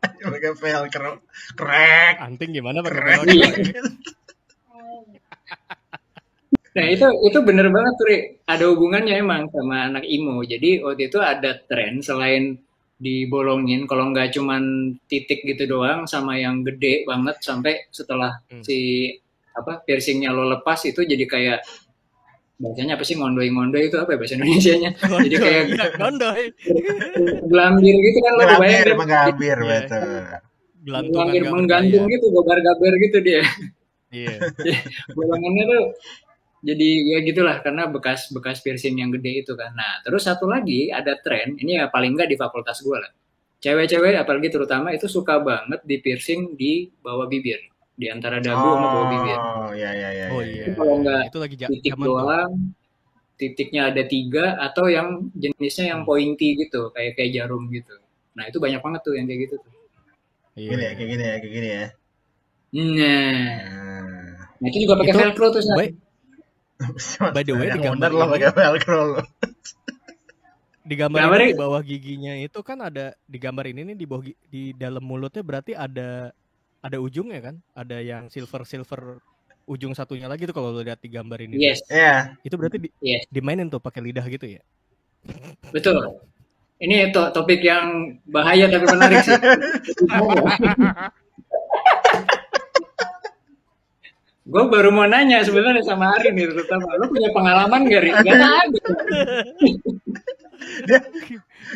Speaker 3: Pakai velcro. Krek.
Speaker 1: Anting gimana pakai velcro?
Speaker 2: Nah itu bener banget tuh, Ri. Ada hubungannya emang sama anak emo. Jadi waktu itu ada tren selain dibolongin, kalau nggak cuman titik gitu doang, sama yang gede banget sampai setelah si piercingnya lo lepas itu jadi kayak bahasanya apa sih, ngondoy itu apa ya bahasa Indonesianya? Jadi kayak
Speaker 1: ngondoy.
Speaker 2: Gelambir gitu kan, lo kebayang?
Speaker 3: Gelambir betul.
Speaker 2: Gelambir menggantung gitu, gobar-gaber gitu dia.
Speaker 1: Iya.
Speaker 2: Bolongannya tuh jadi ya gitulah, karena bekas piercing yang gede itu kan. Nah, terus satu lagi ada tren, ini ya paling nggak di fakultas gue lah. Cewek-cewek apalagi terutama itu suka banget di piercing di bawah bibir, di antara dagu sama bawah bibir.
Speaker 3: Iya.
Speaker 1: Oh iya.
Speaker 3: Itu
Speaker 2: kalau nggak
Speaker 1: titik
Speaker 2: doang, titiknya ada 3 atau yang jenisnya yang pointy gitu, kayak jarum gitu. Nah itu banyak banget tuh yang kayak gitu tuh.
Speaker 3: Kayak gini ya.
Speaker 2: Nah itu juga pakai velcro tuh.
Speaker 1: By the way, di gambar
Speaker 3: lo pakai velcro lo.
Speaker 1: Di gambar ini di bawah giginya itu kan ada, di gambar ini nih di dalam mulutnya berarti ada ujungnya kan? Ada yang silver ujung satunya lagi tuh kalau lo lihat di gambar ini.
Speaker 2: Yes.
Speaker 3: Iya.
Speaker 1: Itu berarti dimainin tuh pakai lidah gitu ya?
Speaker 2: Betul. Ini topik yang bahaya tapi menarik sih. Gue baru mau nanya sebenarnya sama Arin nih, terutama lo punya pengalaman gak, Rin? Gak ada.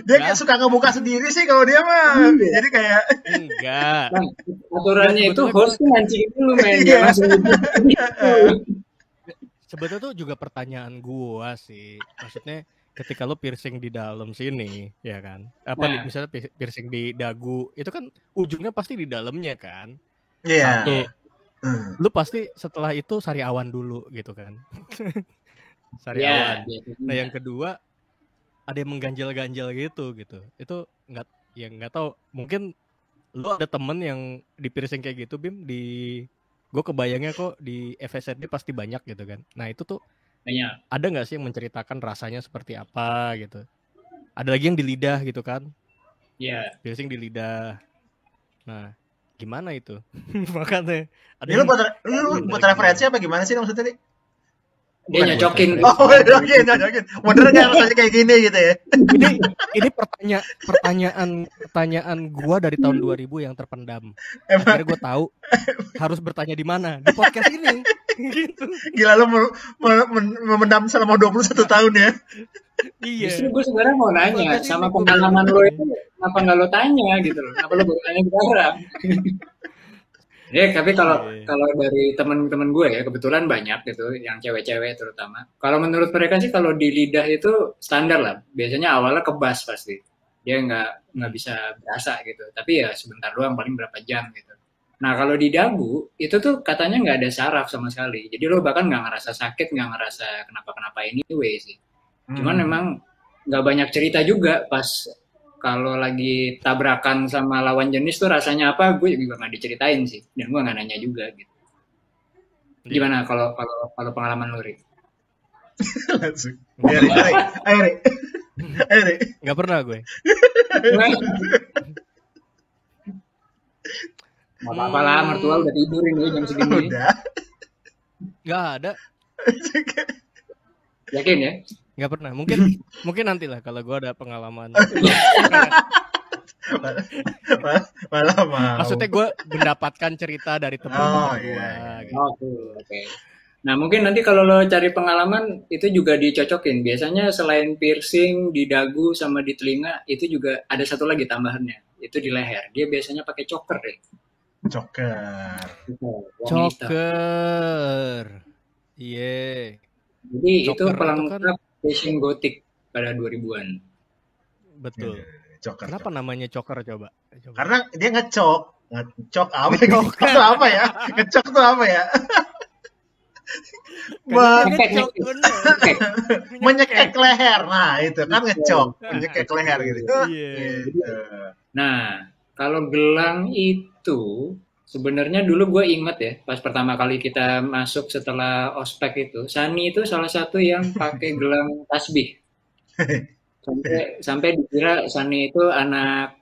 Speaker 3: Dia kayak suka ngebuka sendiri sih kalau dia mah. Jadi kayak
Speaker 1: enggak.
Speaker 2: Nah, aturannya itu host mancing dulu men, langsung
Speaker 1: Sebetulnya tuh juga pertanyaan gua sih. Maksudnya ketika lo piercing di dalam sini, ya kan? Misalnya piercing di dagu, itu kan ujungnya pasti di dalamnya kan?
Speaker 3: Iya.
Speaker 1: Lu pasti setelah itu sari awan dulu gitu kan. Sari awan. Nah yang kedua ada yang mengganjal-ganjal gitu. Itu nggak tahu, mungkin lu ada temen yang di piercing kayak gitu, Bim. Gue kebayangnya kok di FSND pasti banyak gitu kan. Nah itu tuh
Speaker 2: banyak.
Speaker 1: Ada nggak sih yang menceritakan rasanya seperti apa gitu? Ada lagi yang di lidah gitu kan?
Speaker 2: Iya.
Speaker 1: Piercing di lidah. Nah gimana itu? Makanya
Speaker 3: lu buat referensi apa gimana sih maksudnya nih?
Speaker 2: Dia nyocokin.
Speaker 3: Nyocokin. Bener nggak rasanya kayak gini gitu ya?
Speaker 1: Ini pertanyaan gua dari tahun 2000 yang terpendam. Akhirnya gua tahu harus bertanya di mana, di podcast ini. Gitu.
Speaker 3: Gila lu memendam selama 21 tahun ya?
Speaker 2: Iya. Justru gue sebenarnya mau nanya sama pengalaman lo itu, kenapa nggak lo tanya gitu loh? Kenapa lo baru tanya sekarang? Ya, tapi kalau dari teman-teman gue ya, kebetulan banyak gitu, yang cewek-cewek terutama. Kalau menurut mereka sih kalau di lidah itu standar lah. Biasanya awalnya kebas pasti. Dia nggak bisa berasa gitu. Tapi ya sebentar doang, paling berapa jam gitu. Nah kalau di dagu itu tuh katanya nggak ada saraf sama sekali. Jadi lo bahkan nggak ngerasa sakit, nggak ngerasa kenapa-kenapa anyway sih. Cuman memang nggak banyak cerita juga pas kalau lagi tabrakan sama lawan jenis tuh rasanya apa, gue juga nggak diceritain sih, dan gue nggak nanya juga gitu. Gimana kalau pengalaman lu, Ri?
Speaker 3: Langsung. Ayo, Ri.
Speaker 1: Nggak pernah gue.
Speaker 2: Nggak apa-apa lah, mertua udah tidur ini jam segini.
Speaker 3: Udah.
Speaker 1: Nggak ada.
Speaker 2: Yakin ya?
Speaker 1: Nggak pernah. Mungkin nanti lah kalau gue ada pengalaman.
Speaker 3: Malah mau.
Speaker 1: Maksudnya gue mendapatkan cerita dari teman-teman gue. Gitu.
Speaker 2: Oke. Nah, mungkin nanti kalau lo cari pengalaman, itu juga dicocokin. Biasanya selain piercing di dagu sama di telinga, itu juga ada satu lagi tambahannya. Itu di leher. Dia biasanya pakai choker deh.
Speaker 3: Choker.
Speaker 1: Iya.
Speaker 2: Jadi
Speaker 1: Choker
Speaker 2: itu pelengkap
Speaker 1: kan
Speaker 2: fashion gotik pada 2000-an.
Speaker 1: Betul.
Speaker 3: Choker.
Speaker 1: Kenapa namanya choker coba?
Speaker 3: Karena dia ngecok. Ngecok apa? Ngecok apa ya? Ngecok tuh apa ya? Menyekek leher. Nah, itu kan ngecok. Menyekek leher gitu.
Speaker 2: Nah, kalau gelang itu sebenarnya dulu gue inget ya, pas pertama kali kita masuk setelah ospek itu, Sani itu salah satu yang pakai gelang tasbih. Sampai dikira Sani itu anak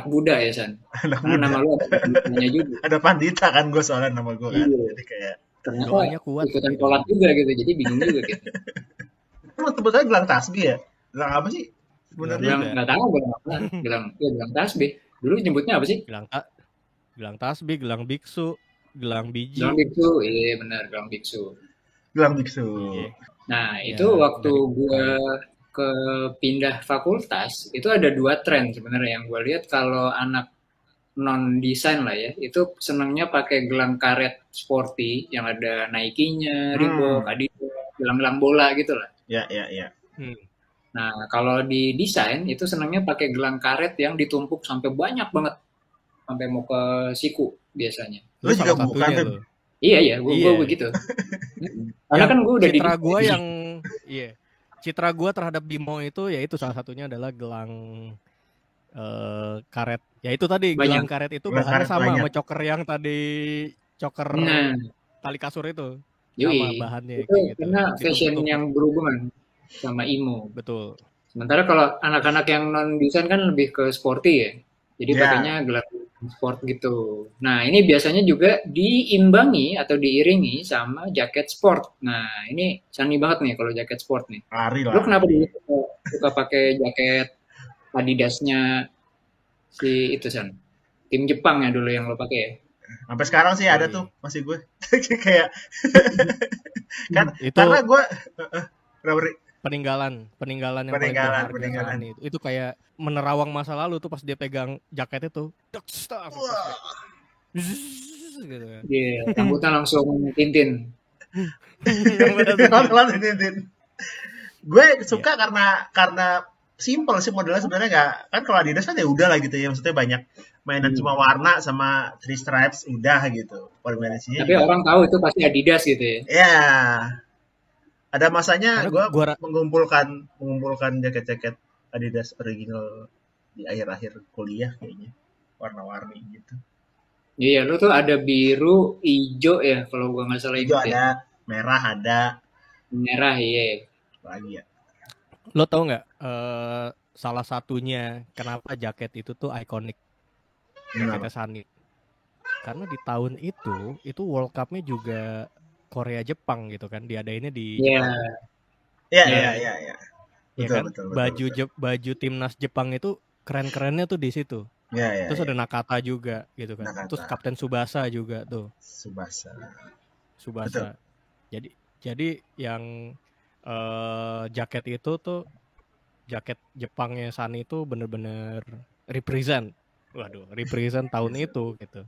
Speaker 2: Buddha ya, San. Karena nama lu ada panditanya juga.
Speaker 3: Ada pandita kan gue soalnya nama gue kan. Jadi kayak
Speaker 2: ternyata ikutan sholat juga gitu, jadi bingung juga gitu.
Speaker 3: Emang sebetulnya gelang tasbih ya? Gelang apa sih?
Speaker 2: Sebenarnya nggak tahu gelang apa. Gelang tasbih. Dulu nyebutnya apa sih?
Speaker 1: Gelang tasbih, gelang biksu, gelang biji.
Speaker 2: Gelang biksu, iya benar, gelang biksu.
Speaker 3: Gelang biksu.
Speaker 2: Iya. Nah, itu waktu gue ke pindah fakultas, itu ada 2 tren sebenarnya yang gue lihat. Kalau anak non desain lah ya, itu senangnya pakai gelang karet sporty yang ada Nike-nya, Reebok, Adidas, gelang-gelang bola gitu lah.
Speaker 3: Ya.
Speaker 2: Nah, kalau di desain itu senangnya pakai gelang karet yang ditumpuk sampai banyak banget, sampai mau ke siku biasanya.
Speaker 3: Lu juga bukan tuh.
Speaker 2: Iya, gue begitu. Karena kan gue udah
Speaker 1: citra gue yang citra gue terhadap Bimo itu, yaitu salah satunya adalah gelang karet. Ya itu tadi gelang karet itu bahannya sama choker yang tadi, choker tali kasur itu. Sama bahannya
Speaker 2: itu gitu. Karena fashion yang berhubungan sama imo.
Speaker 1: Betul.
Speaker 2: Sementara kalau anak-anak yang non desain kan lebih ke sporty ya. Jadi pakainya gelang sport gitu. Nah, ini biasanya juga diimbangi atau diiringi sama jaket sport. Nah, ini Sani banget nih kalau jaket sport nih. Lu kenapa dulu suka pakai jaket Adidasnya si itu, San? Tim Jepang ya dulu yang lo pakai ya?
Speaker 3: Sampai sekarang sih ada tuh, masih gue. Kayak kan itu, karena gue peninggalan yang peninggalan
Speaker 1: itu kayak menerawang masa lalu tuh pas dia pegang jaket itu.
Speaker 3: Gitu.
Speaker 2: Iya, rambutnya langsung Tintin.
Speaker 3: Gue suka karena simple sih modelnya sebenarnya. Nggak kan, kalau Adidas kan ya udah lah gitu ya, maksudnya banyak mainan cuma warna sama 3 stripes udah gitu kombinasinya.
Speaker 2: Tapi orang tahu itu pasti Adidas gitu ya.
Speaker 3: Ya, ada masanya gue mengumpulkan jaket-jaket Adidas original di akhir-akhir kuliah kayaknya, warna-warni gitu.
Speaker 2: Iya, lu tuh ada biru, hijau ya kalau gue nggak salah.
Speaker 3: Hijau ada, merah ada.
Speaker 2: Merah iya.
Speaker 3: Lagi ya.
Speaker 1: Lo tau nggak salah satunya kenapa jaket itu tuh ikonik? Jaketnya Sani. Karena di tahun itu World Cup-nya juga Korea Jepang gitu kan, diadainnya di
Speaker 3: Jepang. Iya. Betul.
Speaker 2: Baju
Speaker 1: timnas Jepang itu keren-kerennya tuh di situ.
Speaker 3: Terus
Speaker 1: ada Nakata juga gitu kan. Terus Kapten Tsubasa juga tuh. Tsubasa. Jadi yang jaket itu tuh, jaket Jepangnya Sani itu bener-bener represent tahun itu gitu.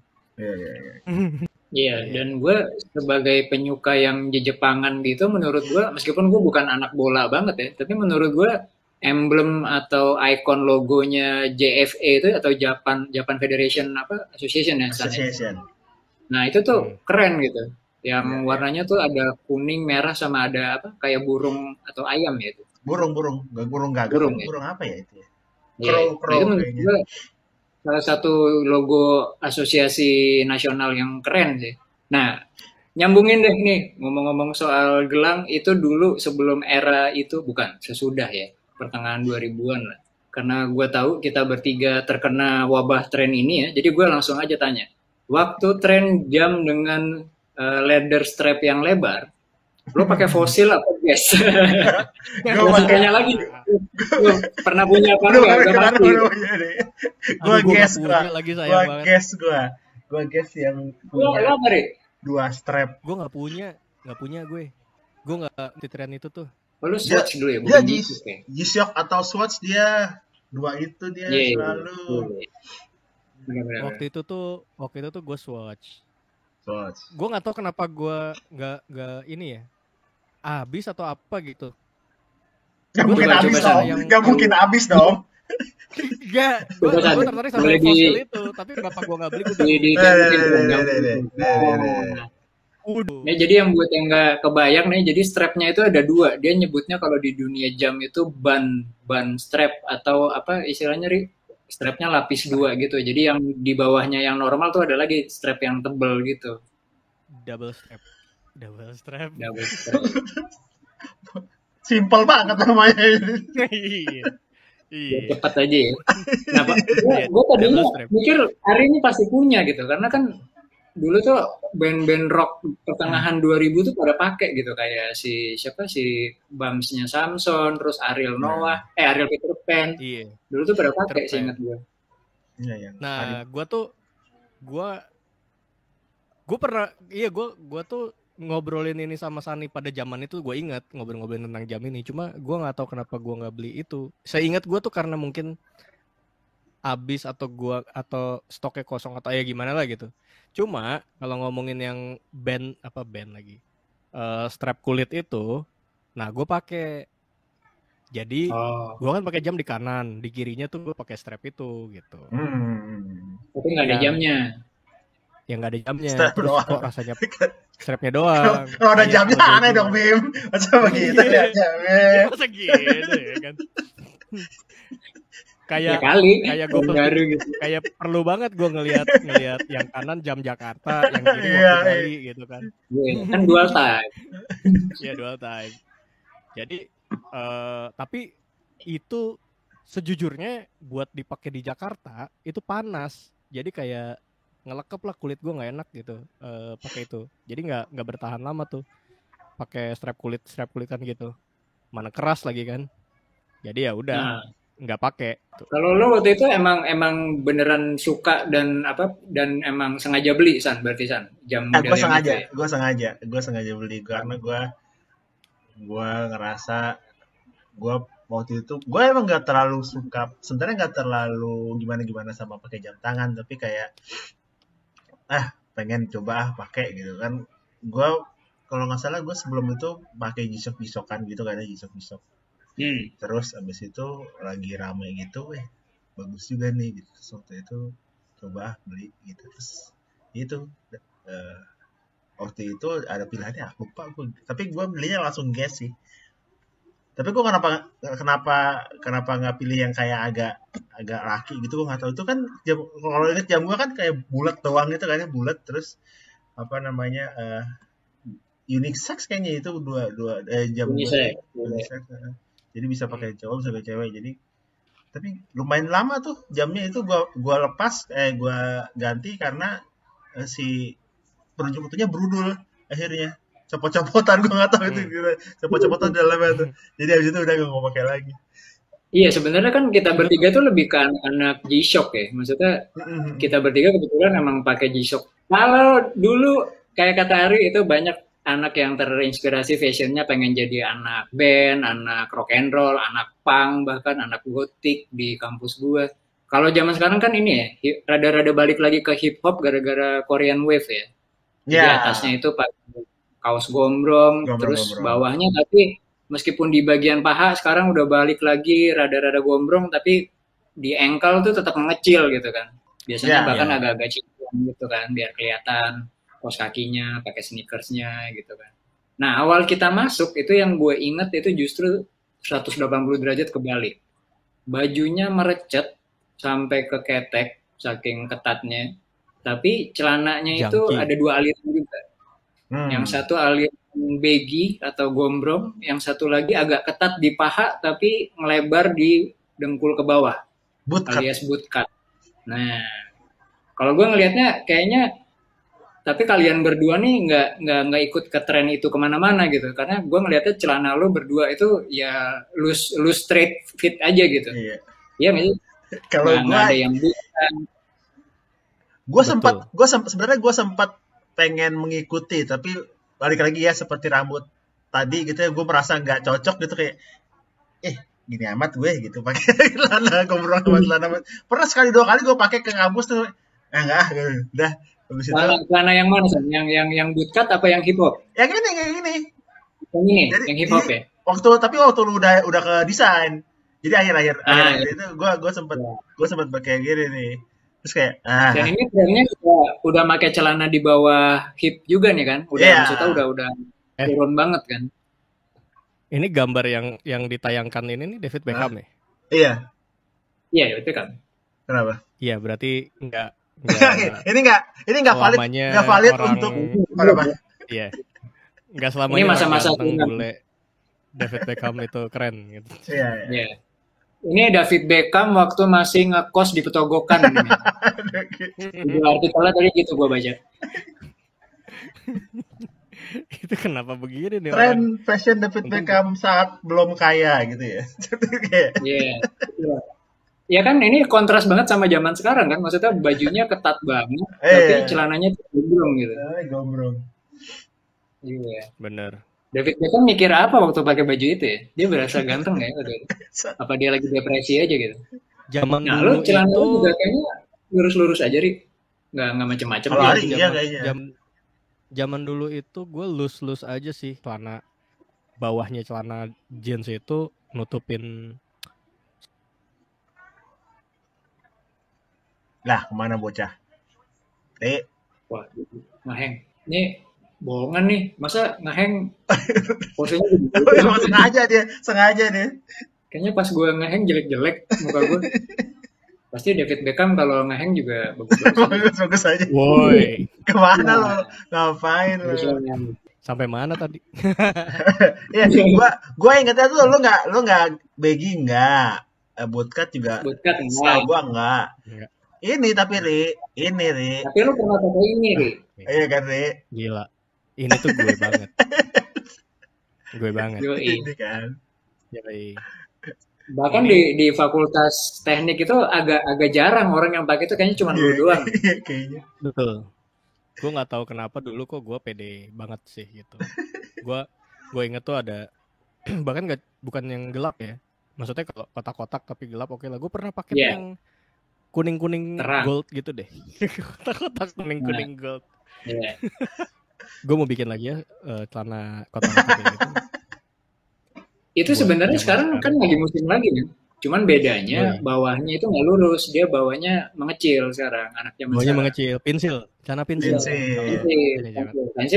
Speaker 2: Iya, dan gue sebagai penyuka yang Jepangan gitu, menurut gue, meskipun gue bukan anak bola banget ya, tapi menurut gue emblem atau ikon logonya JFA itu atau Japan Federation Association ya.
Speaker 3: Association.
Speaker 2: Nah itu tuh keren gitu, yang warnanya tuh ada kuning, merah sama ada kayak burung atau ayam ya itu.
Speaker 3: Burung gagak
Speaker 2: Burung
Speaker 3: kan
Speaker 2: ya.
Speaker 3: burung apa ya itu ya?
Speaker 2: Iya. Nah,
Speaker 3: Crow
Speaker 2: itu menurut
Speaker 3: kayaknya.
Speaker 2: gue salah satu logo asosiasi nasional yang keren sih. Nah, nyambungin deh nih, ngomong-ngomong soal gelang, itu dulu sebelum era itu, bukan, sesudah ya, pertengahan 2000-an lah. Karena gue tahu kita bertiga terkena wabah tren ini ya, jadi gue langsung aja tanya. Waktu tren jam dengan leather strap yang lebar, lo pakai fosil apa gas?
Speaker 3: Gue
Speaker 2: Gak
Speaker 3: pakai
Speaker 2: tanya lagi. Lo pernah punya apa enggak? Udah pasti.
Speaker 3: Gue
Speaker 1: Aduh, gue
Speaker 3: guess
Speaker 1: gak
Speaker 3: gue
Speaker 1: punya lagi, sayang banget.
Speaker 3: gue guess yang
Speaker 2: Lo
Speaker 3: punya
Speaker 2: apa, Rik?
Speaker 3: 2 strap.
Speaker 1: Gue gak punya gue gak di tren itu tuh.
Speaker 2: Oh, lu Swatch dulu ya?
Speaker 3: Dia
Speaker 2: Bukan G-Shock ya?
Speaker 3: G-Shock atau Swatch dia 2 itu dia selalu.
Speaker 2: Benar-benar.
Speaker 1: Waktu itu tuh gue Swatch.
Speaker 3: Swatch.
Speaker 1: Gue nggak tahu kenapa gue nggak ini ya, habis atau apa gitu.
Speaker 3: Gak mungkin habis dong. Gak mungkin habis dong.
Speaker 1: Gak, gue tertarik sama yang fosil itu, tapi kenapa gue nggak beli?
Speaker 2: Nih, jadi yang buat yang nggak kebayang nih, jadi strapnya itu ada 2. Dia nyebutnya kalau di dunia jam itu ban strap atau apa istilahnya, Ri? Strapnya lapis 2 gitu. Jadi yang di bawahnya yang normal tuh ada lagi strap yang tebel gitu.
Speaker 1: Double strap.
Speaker 3: Simpel banget namanya ini.
Speaker 1: Iya.
Speaker 2: Cepat aja ya. Nah, gue tadinya mikir hari ini pasti punya gitu, karena kan dulu tuh band-band rock pertengahan 2000 tuh pada pakai gitu, kayak si Bumsnya Samson, terus Ariel Noah, Ariel Peter Pan.
Speaker 1: Iya.
Speaker 2: Dulu tuh pada pakai sih, ingat gue.
Speaker 3: Iya.
Speaker 1: Nah, gue tuh ngobrolin ini sama Sani pada zaman itu. Gue ingat ngobrolin tentang jam ini, cuma gue nggak tahu kenapa gue nggak beli itu. Saya ingat gue tuh karena mungkin habis atau stoknya kosong atau ya gimana lah gitu. Cuma kalau ngomongin yang band lagi, strap kulit itu, nah gue pakai. Jadi gue kan pakai jam di kanan, di kirinya tuh gue pakai strap itu gitu.
Speaker 2: Tapi nggak ada jamnya.
Speaker 1: Ya nggak ada jamnya.
Speaker 3: Strap
Speaker 1: terus
Speaker 3: doang.
Speaker 1: Kok rasanya strapnya doang.
Speaker 3: Kalau ada jamnya aneh dong, Bim. Masa begitu ya jamnya?
Speaker 1: Masa gitu ya kan? Kayak gue
Speaker 2: gitu.
Speaker 1: Kayak perlu banget gue ngelihat yang kanan jam Jakarta, yang kiri waktu Bali gitu kan.
Speaker 2: Kan dual time.
Speaker 1: Iya, dual time. Jadi tapi itu sejujurnya buat dipakai di Jakarta itu panas. Jadi kayak ngelekep lah, kulit gue nggak enak gitu pakai itu. Jadi nggak bertahan lama tuh pakai strap kulitan gitu. Mana keras lagi kan. Jadi ya udah. Nggak pakai.
Speaker 2: Kalau lo waktu itu emang beneran suka dan emang sengaja beli berarti jam model
Speaker 3: yang gue sengaja beli karena gue ngerasa gue waktu itu gue emang nggak terlalu suka, sebenarnya nggak terlalu gimana sama pakai jam tangan, tapi kayak pengen coba pakai gitu kan. Gue kalau nggak salah gue sebelum itu pakai G-Shock-G-Shockan gitu kan, ada G-Shock. Terus abis itu lagi rame gitu, bagus juga nih gitu. Terus waktu itu coba beli gitu. Terus itu waktu itu ada pilihannya, lupa gue. Tapi gue belinya langsung gas sih. Tapi gue kenapa nggak pilih yang kayak agak laki gitu, gue nggak tahu. Itu kan jam, kalau inget jam gue kan kayak bulat doang gitu kan, bulat. Terus apa namanya unisex kayaknya itu dua jam unisex. Jadi bisa pakai cowok, bisa pakai cewek. Jadi tapi lumayan lama tuh jamnya itu gua lepas, gua ganti karena si penunjuk waktunya brudul akhirnya. Copot-copotan, gue nggak tahu itu copot-copotan dalamnya tuh. Jadi abis itu udah gak mau pakai lagi.
Speaker 2: Iya, sebenarnya kan kita bertiga tuh lebih ke anak G-Shock ya. Maksudnya kita bertiga kebetulan emang pakai G-Shock. Kalau dulu kayak kata Ari itu banyak anak yang terinspirasi fashionnya pengen jadi anak band, anak rock and roll, anak punk, bahkan anak gotik di kampus gue. Kalau zaman sekarang kan ini ya, rada-rada balik lagi ke hip hop gara-gara Korean Wave ya. Jadi atasnya itu kaos gombrong, terus bawahnya tapi meskipun di bagian paha sekarang udah balik lagi rada-rada gombrong, tapi di ankle tuh tetap mengecil gitu kan. Biasanya bahkan agak-agak cipuan gitu kan, biar kelihatan kaos kakinya, pakai sneakersnya gitu kan. Nah, awal kita masuk itu yang gue inget itu justru 180 derajat kebalik. Bajunya merecet sampai ke ketek saking ketatnya. Tapi celananya itu
Speaker 1: Jangki.
Speaker 2: ada 2 aliran juga. Yang satu aliran baggy atau gombrong, yang satu lagi agak ketat di paha tapi ngelebar di dengkul ke bawah,
Speaker 3: Bootcut.
Speaker 2: alias bootcut. Nah, kalau gue ngelihatnya kayaknya, tapi kalian berdua nih nggak ikut ke tren itu kemana-mana gitu, karena gue ngelihatnya celana lo berdua itu ya loose straight fit aja gitu.
Speaker 3: Iya.
Speaker 2: Iya nggak sih?
Speaker 3: Kalau
Speaker 2: Nggak ada yang bukan.
Speaker 3: Sebenarnya gue sempat pengen mengikuti, tapi balik lagi ya seperti rambut tadi gitu ya, gue merasa nggak cocok gitu, kayak gini amat gue gitu pakai celana gombrong sama celana. Pernah sekali 2 kali gue pakai ke kampus tuh, enggak gitu. Udah habis itu
Speaker 2: Celana yang mana? Yang bootcut apa yang hip hop?
Speaker 3: yang ini.
Speaker 2: Yang ini,
Speaker 3: Jadi,
Speaker 2: yang hip hop ya.
Speaker 3: Waktu lu udah ke desain. Jadi akhir itu gue sempat pakai gini nih. Terus kayak
Speaker 2: Dan ini trennya udah pakai celana di bawah hip juga nih kan? Maksudnya udah turun banget kan?
Speaker 1: Ini gambar yang ditayangkan ini nih David Beckham ya?
Speaker 3: Iya.
Speaker 2: Iya, David Beckham.
Speaker 3: Kenapa?
Speaker 1: Iya, berarti enggak
Speaker 3: ini enggak valid untuk apa?
Speaker 1: Iya. Enggak selamanya
Speaker 2: ini masa-masa
Speaker 1: bule David Beckham itu keren gitu.
Speaker 2: Iya. Ini David Beckham waktu masih ngekos di Petogokan. Di artikelnya tadi gitu gue baca.
Speaker 1: Itu kenapa begini nih?
Speaker 3: Tren fashion David Beckham saat belum kaya gitu ya.
Speaker 2: Iya. Ya kan ini kontras banget sama zaman sekarang kan. Maksudnya bajunya ketat banget, tapi celananya gombrong gitu.
Speaker 3: Gombrong.
Speaker 2: Iya.
Speaker 1: Bener.
Speaker 2: David Beckham mikir apa waktu pakai baju itu ya? Dia berasa ganteng ya? Apa dia lagi depresi aja gitu?
Speaker 1: Zaman
Speaker 2: nah,
Speaker 1: dulu
Speaker 2: lo celana
Speaker 1: itu
Speaker 2: juga kayaknya lurus-lurus aja, Ri. Nggak macem-macem.
Speaker 3: Kalau hari iya kayaknya.
Speaker 1: Zaman dulu itu gue loose aja sih. Celana bawahnya celana jeans itu nutupin.
Speaker 3: Lah, kemana bocah?
Speaker 2: Wah, ngeheng. Ini bohongan nih, masa ngeheng posenya gitu?
Speaker 3: sengaja dia.
Speaker 2: Kayaknya pas gue ngeheng jelek-jelek muka gue. Pasti David Beckham kalau ngeheng juga
Speaker 3: bagus aja.
Speaker 1: Woi,
Speaker 3: kemana lo? Ngapain lo?
Speaker 1: Sampai mana tadi?
Speaker 3: Ya, gua ingetnya tuh lo nggak baggy nggak, bootcut juga.
Speaker 2: Bootcut
Speaker 3: enggak. Gua enggak. Ini tapi Ri.
Speaker 2: Tapi lo pernah pakai ini Ri?
Speaker 3: Iya kan Ri?
Speaker 1: Gila. Ini tuh gue banget.
Speaker 3: Ini kan.
Speaker 1: Yoi.
Speaker 2: Bahkan di fakultas teknik itu agak jarang orang yang pakai itu, kayaknya cuma lu doang.
Speaker 3: Kayaknya.
Speaker 1: Betul. Gue nggak tahu kenapa dulu kok gue pede banget sih gitu. Gue inget tuh ada bahkan bukan yang gelap ya. Maksudnya kalau kotak-kotak tapi gelap oke lah. Gue pernah pakai yang kuning-kuning gold gitu deh. Kotak-kotak kuning-kuning gold.
Speaker 2: Yeah.
Speaker 1: Gue mau bikin lagi ya celana kotak-kotak gitu.
Speaker 2: Itu sebenarnya sekarang kan lagi musim lagi nih. Cuman bedanya bawahnya itu nggak lurus, dia bawahnya mengecil sekarang, anak zaman
Speaker 1: bawahnya mengecil, celana pensil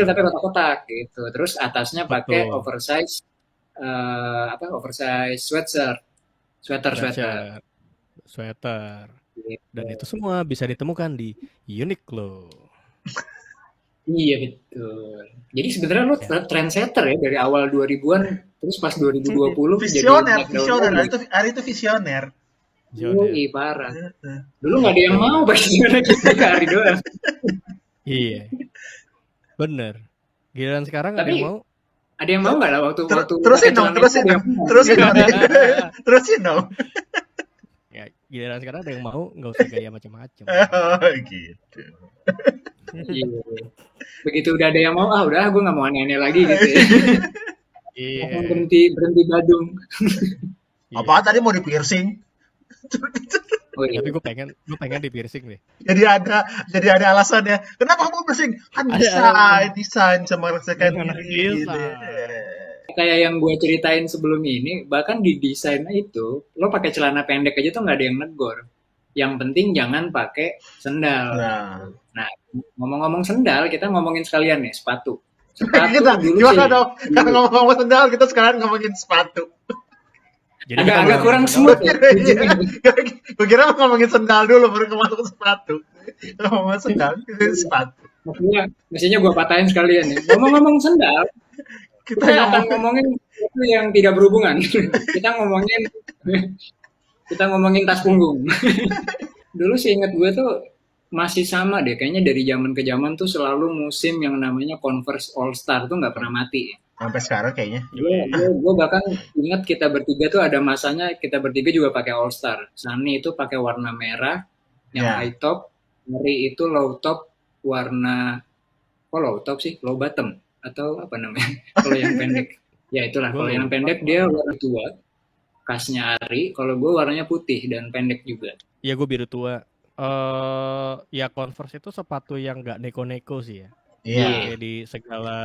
Speaker 2: tapi kotak-kotak gitu. Terus atasnya pakai oversize sweater.
Speaker 1: Dan itu semua bisa ditemukan di Uniqlo.
Speaker 2: Iya betul. Jadi sebenarnya lo trendsetter ya dari awal 2000-an, terus pas 2020
Speaker 3: visioner. Hari itu visioner.
Speaker 2: Iya parah. Dulu nggak ada yang mau bagaimana kita ke hari doang.
Speaker 3: Iya.
Speaker 1: Bener. Giliran sekarang ada yang mau.
Speaker 2: Ada yang mau nggak lah waktu
Speaker 3: terusin dong.
Speaker 1: Ya, giliran sekarang ada yang mau, nggak usah gaya macam-macam.
Speaker 3: Oh gitu.
Speaker 2: Iya. Begitu udah ada yang mau, udah gue nggak mau aneh-aneh lagi gitu ya.
Speaker 1: Iya.
Speaker 2: Berhenti badung.
Speaker 3: Apa tadi mau di piercing?
Speaker 1: Tapi gue pengen di piercing deh.
Speaker 3: Jadi ada alasan ya. Kenapa kamu piercing? Kan desain sama rasakan diri. Gitu.
Speaker 2: Kayak yang gue ceritain sebelum ini, bahkan di desain itu, lo pakai celana pendek aja tuh nggak ada yang negor. Yang penting jangan pakai sendal. Nah, ngomong-ngomong sendal, kita ngomongin sekalian nih sepatu.
Speaker 3: Kita dulu gimana dong? Kalau ngomong sendal, kita sekarang ngomongin sepatu.
Speaker 1: Jadi kita
Speaker 2: Agak
Speaker 1: ngomongin
Speaker 2: kurang
Speaker 1: sendal.
Speaker 2: smooth ya.
Speaker 3: Iya. Gue kira mau ngomongin sendal dulu baru ke masuk ke sepatu. Kalau ngomongin sendal itu sepatu.
Speaker 2: Mestinya gue patahin sekalian ya. Ngomong-ngomong sendal,
Speaker 3: Kita
Speaker 2: kita akan
Speaker 3: ngomongin
Speaker 2: ngomongin sesuatu yang tidak berhubungan. kita ngomongin tas punggung. Dulu sih ingat gue tuh masih sama deh. Kayaknya dari zaman ke zaman tuh selalu musim yang namanya Converse All Star tuh nggak pernah mati.
Speaker 3: sampai sekarang kayaknya.
Speaker 2: Gue bahkan ingat kita bertiga tuh ada masanya kita bertiga juga pakai All Star. Sunny itu pakai warna merah, yang
Speaker 3: Ya.
Speaker 2: high top. Mary itu low top warna, kok low top sih? Low bottom atau apa namanya? Kalau yang pendek, ya itulah.
Speaker 1: Gua
Speaker 2: Kalau yang
Speaker 1: lupa.
Speaker 2: pendek dia warna tua, khasnya Ari. Kalau gue warnanya putih dan pendek juga.
Speaker 1: Iya, gue biru tua. Ya Converse itu sepatu yang nggak neko-neko sih ya.
Speaker 3: Iya.
Speaker 1: Kayak di segala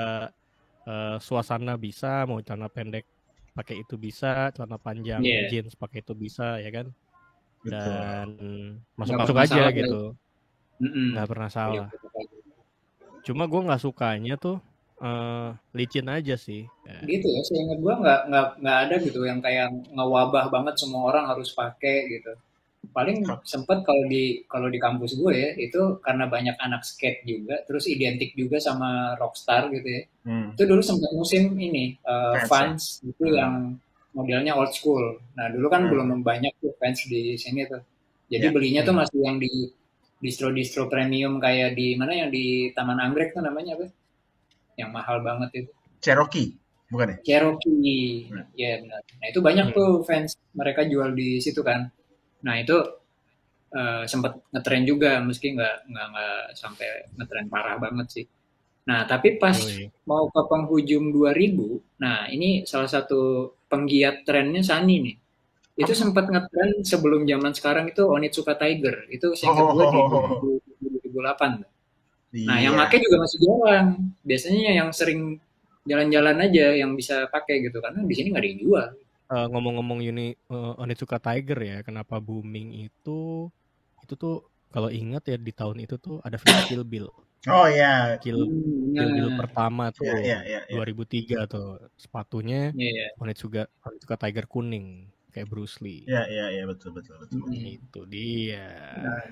Speaker 1: suasana bisa, mau celana pendek pakai itu bisa, celana panjang
Speaker 2: Iya.
Speaker 1: jeans pakai itu bisa, ya kan?
Speaker 3: Betul.
Speaker 1: Dan
Speaker 2: Nggak
Speaker 1: masuk-masuk
Speaker 2: pernah
Speaker 1: aja
Speaker 2: salah,
Speaker 1: gitu,
Speaker 2: Mm-mm.
Speaker 1: nggak pernah salah.
Speaker 2: Iya.
Speaker 1: Cuma gue nggak sukanya tuh licin aja sih. Ya.
Speaker 2: Gitu ya, seingat gua nggak ada gitu yang kayak ngewabah banget semua orang harus pakai gitu. Paling sempet kalau di kampus gue ya itu karena banyak anak skate juga, terus identik juga sama rockstar gitu ya. Itu dulu sempat musim ini Vans itu yang modelnya old school. Nah dulu kan belum banyak tuh Vans di sini tuh. Jadi belinya tuh masih yang di distro premium kayak di mana yang di Taman Anggrek tuh namanya apa? Yang mahal banget itu.
Speaker 3: Cherokee, bukan ya?
Speaker 2: Cherokee, ya benar. Nah itu banyak tuh fans mereka jual di situ kan. Nah itu sempat ngetren juga, meski nggak sampai ngetren parah banget sih. Nah tapi pas mau ke penghujung 2000, nah ini salah satu penggiat trennya Sunny nih. Itu sempat ngetren sebelum zaman sekarang itu Onitsuka Tiger. Itu seingat gue di 2008. Nah yang pakai juga masih jarang. Biasanya yang sering jalan-jalan aja yang bisa pakai gitu, karena di sini nggak ada yang jual.
Speaker 1: Ngomong-ngomong Onitsuka Tiger ya, kenapa booming itu tuh kalau ingat ya di tahun itu tuh ada film Kill Bill.
Speaker 3: Oh ya.
Speaker 1: Kill Bill pertama tuh
Speaker 3: ya.
Speaker 1: 2003 tuh sepatunya Onitsuka Tiger kuning kayak Bruce Lee.
Speaker 3: Ya betul.
Speaker 1: Itu dia.
Speaker 2: Nah,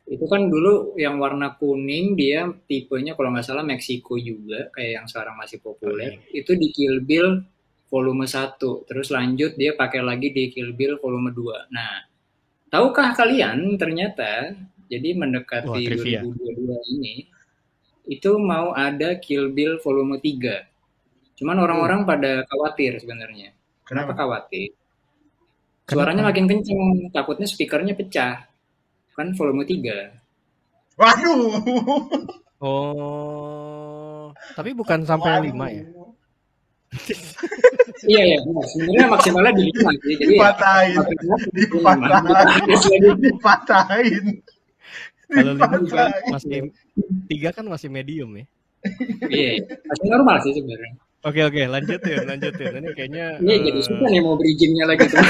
Speaker 2: itu kan dulu yang warna kuning dia tipenya kalau nggak salah Meksiko juga kayak yang sekarang masih populer. Itu di Kill Bill volume 1, terus lanjut dia pakai lagi di Kill Bill volume 2. Nah, tahukah kalian ternyata jadi mendekati 2022 ini itu mau ada Kill Bill volume 3. Cuman orang-orang pada khawatir sebenarnya. Kenapa khawatir? Suaranya makin kenceng, takutnya speakernya pecah. Kan volume 3.
Speaker 3: Waduh.
Speaker 1: Oh, tapi bukan sampai 5 ya?
Speaker 2: Iya, sebenarnya maksimalnya di 5 sih. Jadi
Speaker 3: dipatahin.
Speaker 1: Kalau 5 kan masih 3 kan masih medium ya.
Speaker 2: Iya, masih normal sih sebenarnya.
Speaker 1: Oke, lanjutin. Ini kayaknya
Speaker 2: jadi susah nih mau bridging-nya lagi tuh.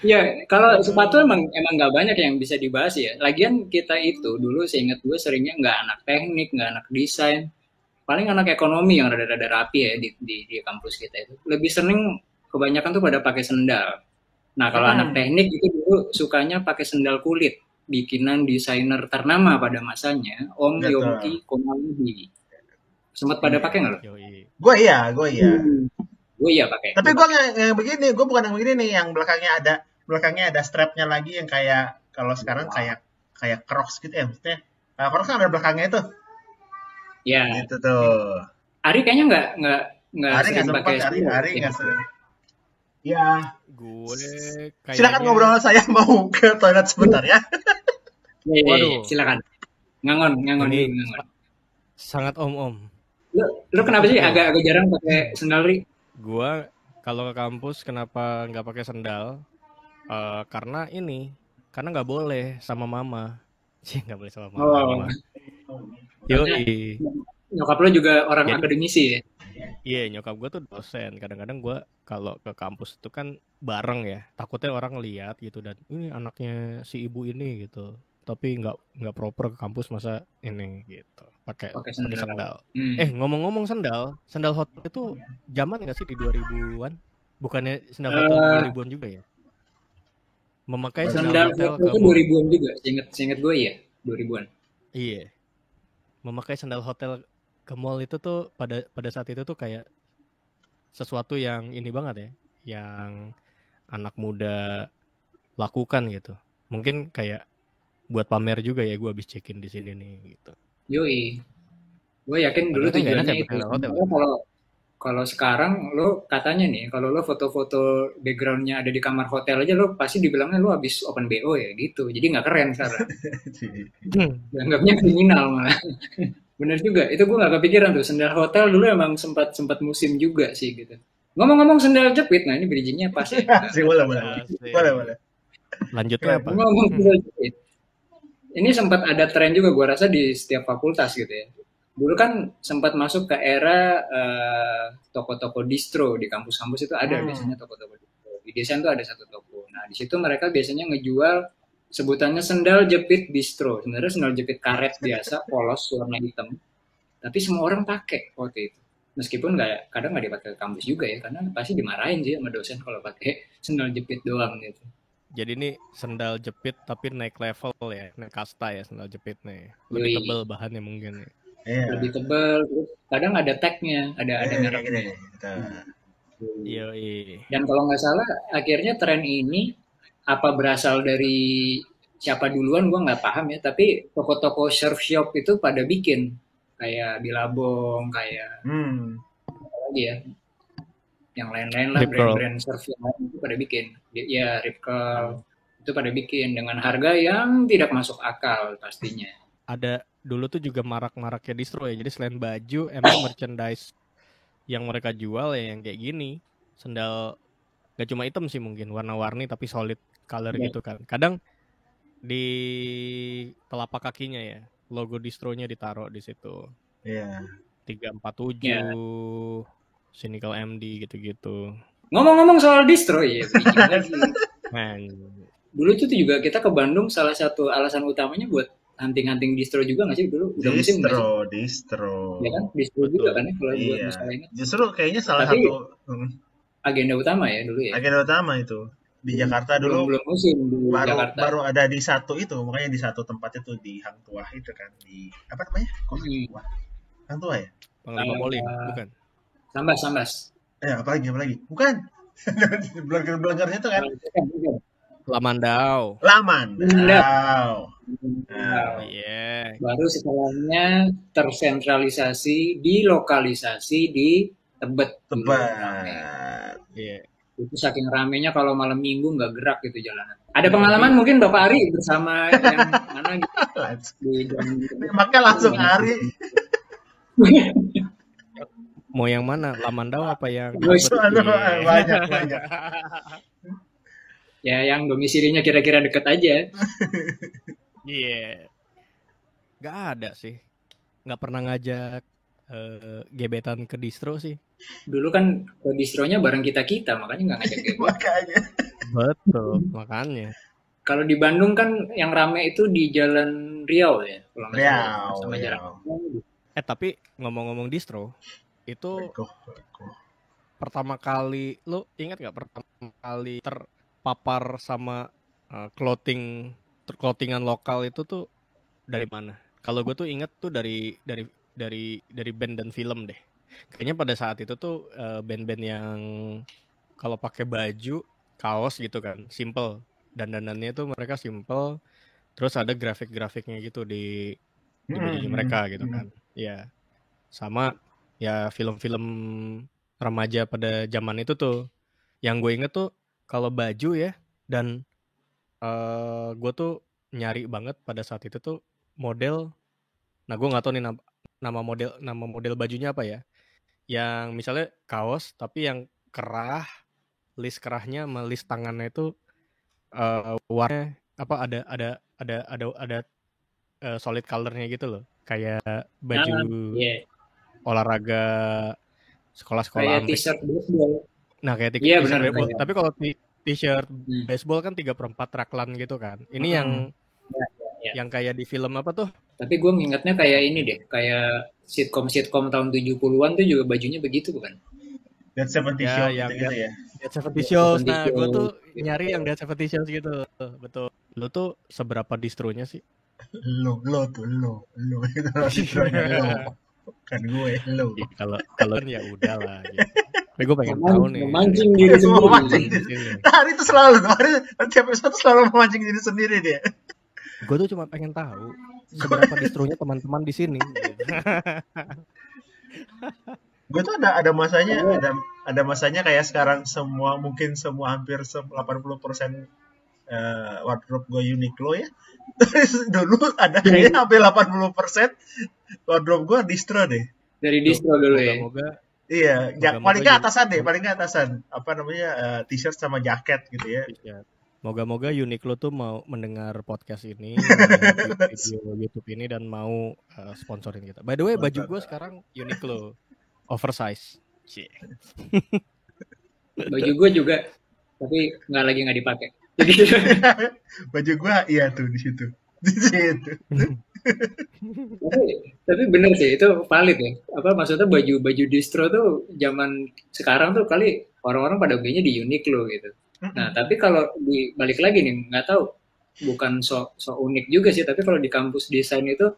Speaker 2: Ya, kalau sepatu emang nggak banyak yang bisa dibahas ya. Lagian kita itu dulu seingat gue seringnya nggak anak teknik, nggak anak desain. Paling anak ekonomi yang rada-rada rapi ya di kampus kita itu. Lebih sering kebanyakan tuh pada pakai sendal. Nah, kalau anak teknik itu dulu sukanya pakai sendal kulit. Bikinan desainer ternama pada masanya, Om Yongki Komalubi. Sempat pada pakai nggak lo?
Speaker 3: Gue iya.
Speaker 2: Gue iya pakai.
Speaker 3: Tapi gue yang begini, gue bukan yang begini nih, yang belakangnya ada strapnya lagi yang kayak kalau sekarang kayak Crocs gitu ya, maksudnya Crocs kan ada belakangnya itu.
Speaker 2: Ya.
Speaker 3: Gitu tuh.
Speaker 2: Ari kayaknya nggak
Speaker 3: sering pakai. Ari nggak sering. Ya.
Speaker 1: Gue kayaknya...
Speaker 3: Silakan ngobrol, saya mau ke toilet sebentar ya.
Speaker 2: Waduh. Silakan. Ngangon.
Speaker 1: Sangat om.
Speaker 2: Lu kenapa sih agak jarang pakai sendal, Ri?
Speaker 1: Gua kalau ke kampus kenapa nggak pakai sendal? Karena nggak boleh sama mama. Nggak boleh sama mama. Yoi.
Speaker 2: Nyokap lo juga orang akademisi ya?
Speaker 1: Iya, nyokap gue tuh dosen. Kadang-kadang gue kalau ke kampus itu kan bareng ya. Takutnya orang lihat gitu dan ini anaknya si ibu ini gitu. tapi nggak proper ke kampus, masa ini gitu pakai
Speaker 2: sendal.
Speaker 1: sandal. Ngomong-ngomong sandal hotel itu zaman nggak sih di 2000-an? Bukannya sandal hotel 2000-an juga ya? Memakai sandal hotel
Speaker 2: itu 2000-an juga, seinget gue ya 2000-an.
Speaker 1: Iya, memakai sandal hotel ke mall itu tuh pada saat itu tuh kayak sesuatu yang ini banget ya, yang anak muda lakukan gitu. Mungkin kayak buat pamer juga ya, gue habis check-in di sini nih gitu.
Speaker 2: Yoi, gue yakin dulu tujuannya itu. Kalau sekarang lo katanya nih, kalau lo foto-foto backgroundnya ada di kamar hotel aja, lo pasti dibilangnya lo habis open BO ya gitu. Jadi nggak keren sekarang. Dianggapnya kriminal malah. Bener juga, itu gue nggak kepikiran tuh. Sendal hotel dulu emang sempat musim juga sih gitu. Ngomong-ngomong sendal jepit, nah ini bridging-nya pas ya.
Speaker 3: Boleh.
Speaker 1: Lanjutnya apa?
Speaker 2: Ngomong sendal jepit. Ini sempat ada tren juga, gue rasa di setiap fakultas gitu ya. Dulu kan sempat masuk ke era toko-toko distro di kampus-kampus itu ada biasanya toko-toko distro. Di desain tuh ada satu toko. Nah di situ mereka biasanya ngejual sebutannya sendal jepit distro. Sebenarnya sendal jepit karet biasa, polos warna hitam. Tapi semua orang pakai waktu itu. Meskipun kadang nggak dipakai ke kampus juga ya, karena pasti dimarahin sih sama dosen kalau pakai sendal jepit doang gitu.
Speaker 1: Jadi ini sendal jepit tapi naik level ya, naik kasta ya sendal jepit nih. Lebih tebal bahannya mungkin ya.
Speaker 2: Lebih tebal, terus kadang ada tagnya, ada mereknya.
Speaker 1: Iya.
Speaker 2: Dan kalau nggak salah, akhirnya tren ini apa berasal dari siapa duluan gue nggak paham ya, tapi toko-toko surf shop itu pada bikin kayak Billabong, kayak apa lagi ya, yang lain-lain lah, brand-brand surf yang lain itu pada bikin. Ya Rip Curl itu pada bikin dengan harga yang tidak masuk akal pastinya.
Speaker 1: Ada dulu tuh juga marak-maraknya distro ya. Jadi selain baju, emang merchandise yang mereka jual ya yang kayak gini. Sendal gak cuma hitam sih mungkin, warna-warni tapi solid color gitu kan. Kadang di telapak kakinya ya, logo distronya ditaruh di situ.
Speaker 3: Iya.
Speaker 1: 347, Cynical MD gitu-gitu.
Speaker 2: Ngomong-ngomong soal distro ya, dulu itu juga kita ke Bandung, salah satu alasan utamanya buat hunting distro juga nggak sih dulu? Udah
Speaker 3: distro.
Speaker 2: Ya kan, distro juga kan ya kalau buat misalnya ingat.
Speaker 3: Justru kayaknya salah satu
Speaker 2: agenda utama ya dulu ya.
Speaker 3: Agenda utama itu di Jakarta dulu.
Speaker 2: Belum musim di Jakarta.
Speaker 3: Baru ada di satu itu, makanya di satu tempat itu di Hang Tuah itu kan, di apa namanya? Hang Tuah ya?
Speaker 1: Panglima Polim, bukan?
Speaker 2: Sambas.
Speaker 3: Apa lagi? Bukan. Blogger-bloggernya itu kan.
Speaker 1: Lamandau.
Speaker 2: Yeah. Baru setelahnya tersentralisasi, dilokalisasi di Tebet.
Speaker 1: Iya.
Speaker 2: Itu saking ramenya kalau malam minggu nggak gerak gitu jalanan. Ada pengalaman mungkin Bapak Ari bersama yang mana gitu?
Speaker 3: Makanya langsung Ari.
Speaker 1: Mau yang mana? Lamandau apa yang?
Speaker 3: Banyak.
Speaker 2: Ya yang domisilinya kira-kira deket aja.
Speaker 1: Iya. Gak ada sih. Gak pernah ngajak gebetan ke distro sih.
Speaker 2: Dulu kan ke distronya bareng kita makanya nggak ngajak gebetan.
Speaker 3: Makanya.
Speaker 1: Betul, makanya.
Speaker 2: Kalau di Bandung kan yang rame itu di Jalan Riau ya.
Speaker 3: Riau.
Speaker 2: Sama jalan.
Speaker 1: Tapi ngomong-ngomong distro, itu pertama kali, lo ingat nggak pertama kali terpapar sama clothingan lokal itu tuh dari mana? Kalau gue tuh inget tuh dari band dan film deh. Kayaknya pada saat itu tuh band-band yang kalau pakai baju kaos gitu kan, simple, dandanannya tuh mereka simple, terus ada grafik-grafiknya gitu di bajunya mereka gitu kan. Ya, sama ya film-film remaja pada zaman itu tuh. Yang gue inget tuh kalau baju ya, dan gue tuh nyari banget pada saat itu tuh model. Nah gue nggak tahu nih nama model bajunya apa ya. Yang misalnya kaos tapi yang kerah, list kerahnya sama list tangannya itu warnanya apa ada solid colornya gitu loh. Kayak baju olahraga sekolah-sekolah.
Speaker 2: Kayak t-shirt baseball.
Speaker 1: Nah kayak t-shirt baseball. Tapi kalau t-shirt baseball kan 3/4 raglan gitu kan. Ini yang
Speaker 2: Ya.
Speaker 1: Yang kayak di film apa tuh?
Speaker 2: Tapi gue ngingetnya kayak ini deh, kayak sitkom tahun 70-an tuh juga bajunya begitu bukan?
Speaker 3: That 70
Speaker 1: Ya,
Speaker 3: show
Speaker 1: yang
Speaker 3: gitu-gitu ya.
Speaker 1: Dead 70 Shows.
Speaker 2: 70
Speaker 1: Nah, gue tuh
Speaker 2: show.
Speaker 1: nyari yang Dead 70 Shows gitu. Betul. Lu tuh seberapa distronya sih?
Speaker 3: Lo itu distronya lo, kan gue lo.
Speaker 1: Ya, kalau kan ya udah lah gitu. Tapi gue pengen tahu nih.
Speaker 2: Memancing diri sendiri.
Speaker 3: Memancing. Hari itu selalu tuh, tiap episode selalu memancing diri sendiri dia.
Speaker 1: Gue tuh cuma pengen tahu seberapa distronya teman-teman di sini.
Speaker 3: Gue tuh ada masanya kayak sekarang mungkin semua hampir 80% wardrobe gue Uniqlo ya. Terus dulu ada kayaknya hampir 80% wardrobe gue distro deh.
Speaker 2: Dari distro dulu ya.
Speaker 1: Moga-moga
Speaker 3: Iya, paling nggak atasan. Apa namanya, t-shirt sama jaket gitu ya.
Speaker 1: Moga-moga Uniqlo tuh mau mendengar podcast ini, melihat video YouTube ini dan mau sponsorin kita. By the way, baju gue sekarang Uniqlo oversize.
Speaker 2: Baju gue juga, tapi nggak dipakai.
Speaker 3: Baju gue iya tuh di situ.
Speaker 2: Tapi bener sih, itu valid ya. Apa maksudnya baju distro tuh zaman sekarang tuh kali orang-orang pada belinya di Uniqlo gitu. Nah, tapi kalau balik lagi nih, nggak tahu, bukan so unik juga sih, tapi kalau di kampus desain itu,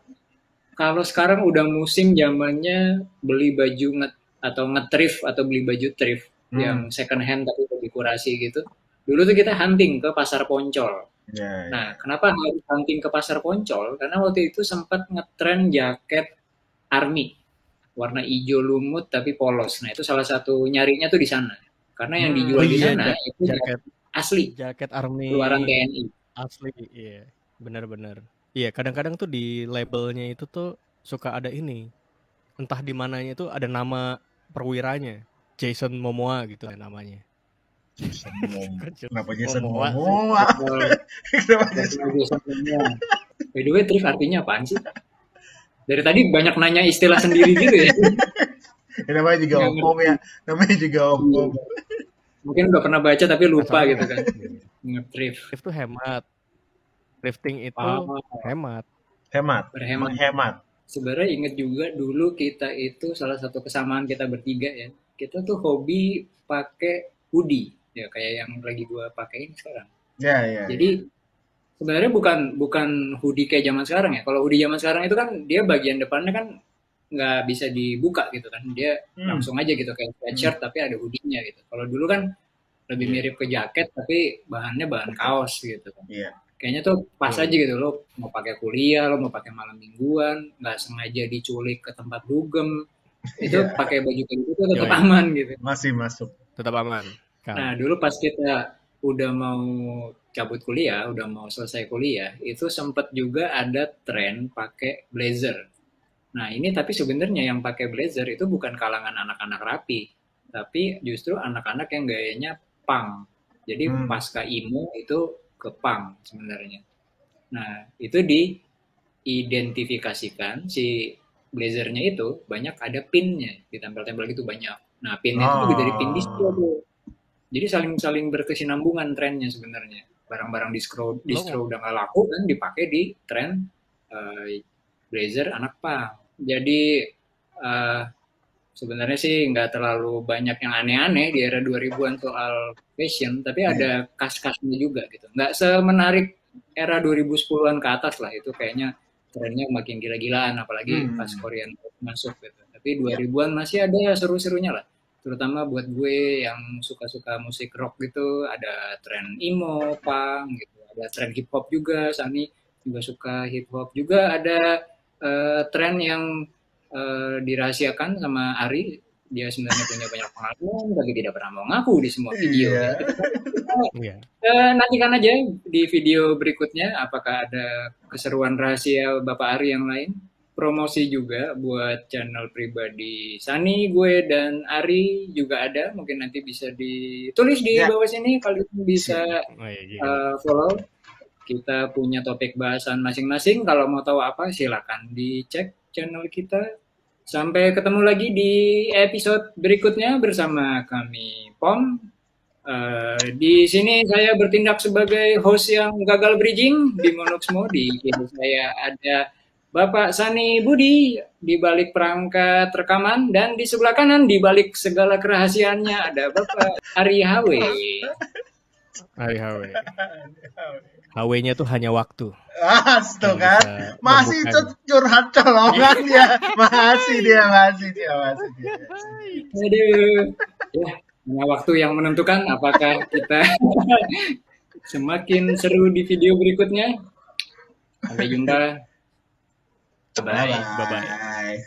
Speaker 2: kalau sekarang udah musim zamannya beli baju atau nge-thrift atau beli baju thrift yang second hand tapi lebih kurasi gitu. Dulu tuh kita hunting ke pasar Poncol. Nah, kenapa harus hunting ke pasar Poncol? Karena waktu itu sempat ngetren jaket army warna hijau lumut tapi polos. Nah, itu salah satu nyarinya tuh di sana. Karena yang dijual di sana itu jaket asli,
Speaker 1: jaket army
Speaker 2: keluaran TNI.
Speaker 1: Asli, iya, benar-benar. Iya, kadang-kadang tuh di labelnya itu tuh suka ada ini, entah di mananya itu ada nama perwiranya, Jason Momoa gitu namanya.
Speaker 3: Kenapa Jason Momoa?
Speaker 2: Kenapa Jason Momoa? By the way, thrift artinya apaan sih? Dari tadi banyak nanya istilah sendiri gitu ya.
Speaker 3: Namanya juga om.
Speaker 2: Mungkin udah pernah baca tapi lupa gitu kan. Nge-thrift.
Speaker 1: Thrift itu hemat. Thrifting itu hemat.
Speaker 3: Berhemat.
Speaker 2: Sebenarnya inget juga dulu kita itu salah satu kesamaan kita bertiga ya. Kita tuh hobi pakai hoodie ya kayak yang lagi gua pakai ini sekarang.
Speaker 3: Ya.
Speaker 2: Jadi sebenarnya bukan hoodie kayak zaman sekarang ya. Kalau hoodie zaman sekarang itu kan dia bagian depannya kan nggak bisa dibuka gitu kan, dia langsung aja gitu kayak sweatshirt tapi ada hoodie-nya gitu. Kalau dulu kan lebih mirip ke jaket tapi bahannya bahan kaos gitu kan. Kayaknya tuh pas aja gitu, lo mau pakai kuliah, lo mau pakai malam mingguan, nggak sengaja diculik ke tempat dugem, itu pakai baju kayak gitu tuh tetap aman gitu.
Speaker 3: Masih masuk,
Speaker 1: tetap aman.
Speaker 2: Nah dulu pas kita udah mau cabut kuliah, udah mau selesai kuliah, itu sempet juga ada tren pakai blazer. Nah ini tapi sebenarnya yang pakai blazer itu bukan kalangan anak-anak rapi, tapi justru anak-anak yang gayanya punk. Jadi pasca emo itu ke punk sebenarnya. Nah itu diidentifikasikan si blazernya itu banyak ada pinnya, ditempel-tempel gitu banyak. Nah pinnya itu juga dari pin distro tuh. Jadi saling berkesinambungan trennya sebenarnya. Barang-barang distro udah nggak laku kan dipakai di tren blazer anak punk. Jadi sebenarnya sih nggak terlalu banyak yang aneh-aneh di era 2000-an soal fashion, tapi ada kas-kasnya juga gitu. Nggak semenarik era 2010-an ke atas lah, itu kayaknya trennya makin gila-gilaan, apalagi pas Korean masuk gitu. Tapi 2000-an masih ada seru-serunya lah. Terutama buat gue yang suka-suka musik rock gitu, ada tren emo, punk gitu. Ada tren hip hop juga, Sani juga suka hip hop juga, ada tren yang dirahasiakan sama Ari, dia sebenarnya punya banyak pengalaman tapi tidak pernah mau ngaku di semua video. Nantikan aja di video berikutnya apakah ada keseruan rahasia Bapak Ari yang lain. Promosi juga buat channel pribadi Sani, gue dan Ari juga ada, mungkin nanti bisa ditulis di bawah sini, kalian bisa follow. Kita punya topik bahasan masing-masing, kalau mau tahu apa silakan dicek channel kita. Sampai ketemu lagi di episode berikutnya bersama kami POM. Di sini saya bertindak sebagai host yang gagal bridging di Monoxmo. Di kiri saya ada Bapak Sani Budi di balik perangkat rekaman, dan di sebelah kanan di balik segala kerahasiaannya ada Bapak Ari HW.
Speaker 1: Hari HW. HW-nya tuh hanya waktu.
Speaker 3: Tuh kan,
Speaker 1: bisa
Speaker 3: masih
Speaker 1: membuka.
Speaker 3: curhat colongan dia, masih dia.
Speaker 2: Aduh. Ya, hanya waktu yang menentukan apakah kita semakin seru di video berikutnya. Sampai jumpa. Bye-bye.
Speaker 1: Bye-bye.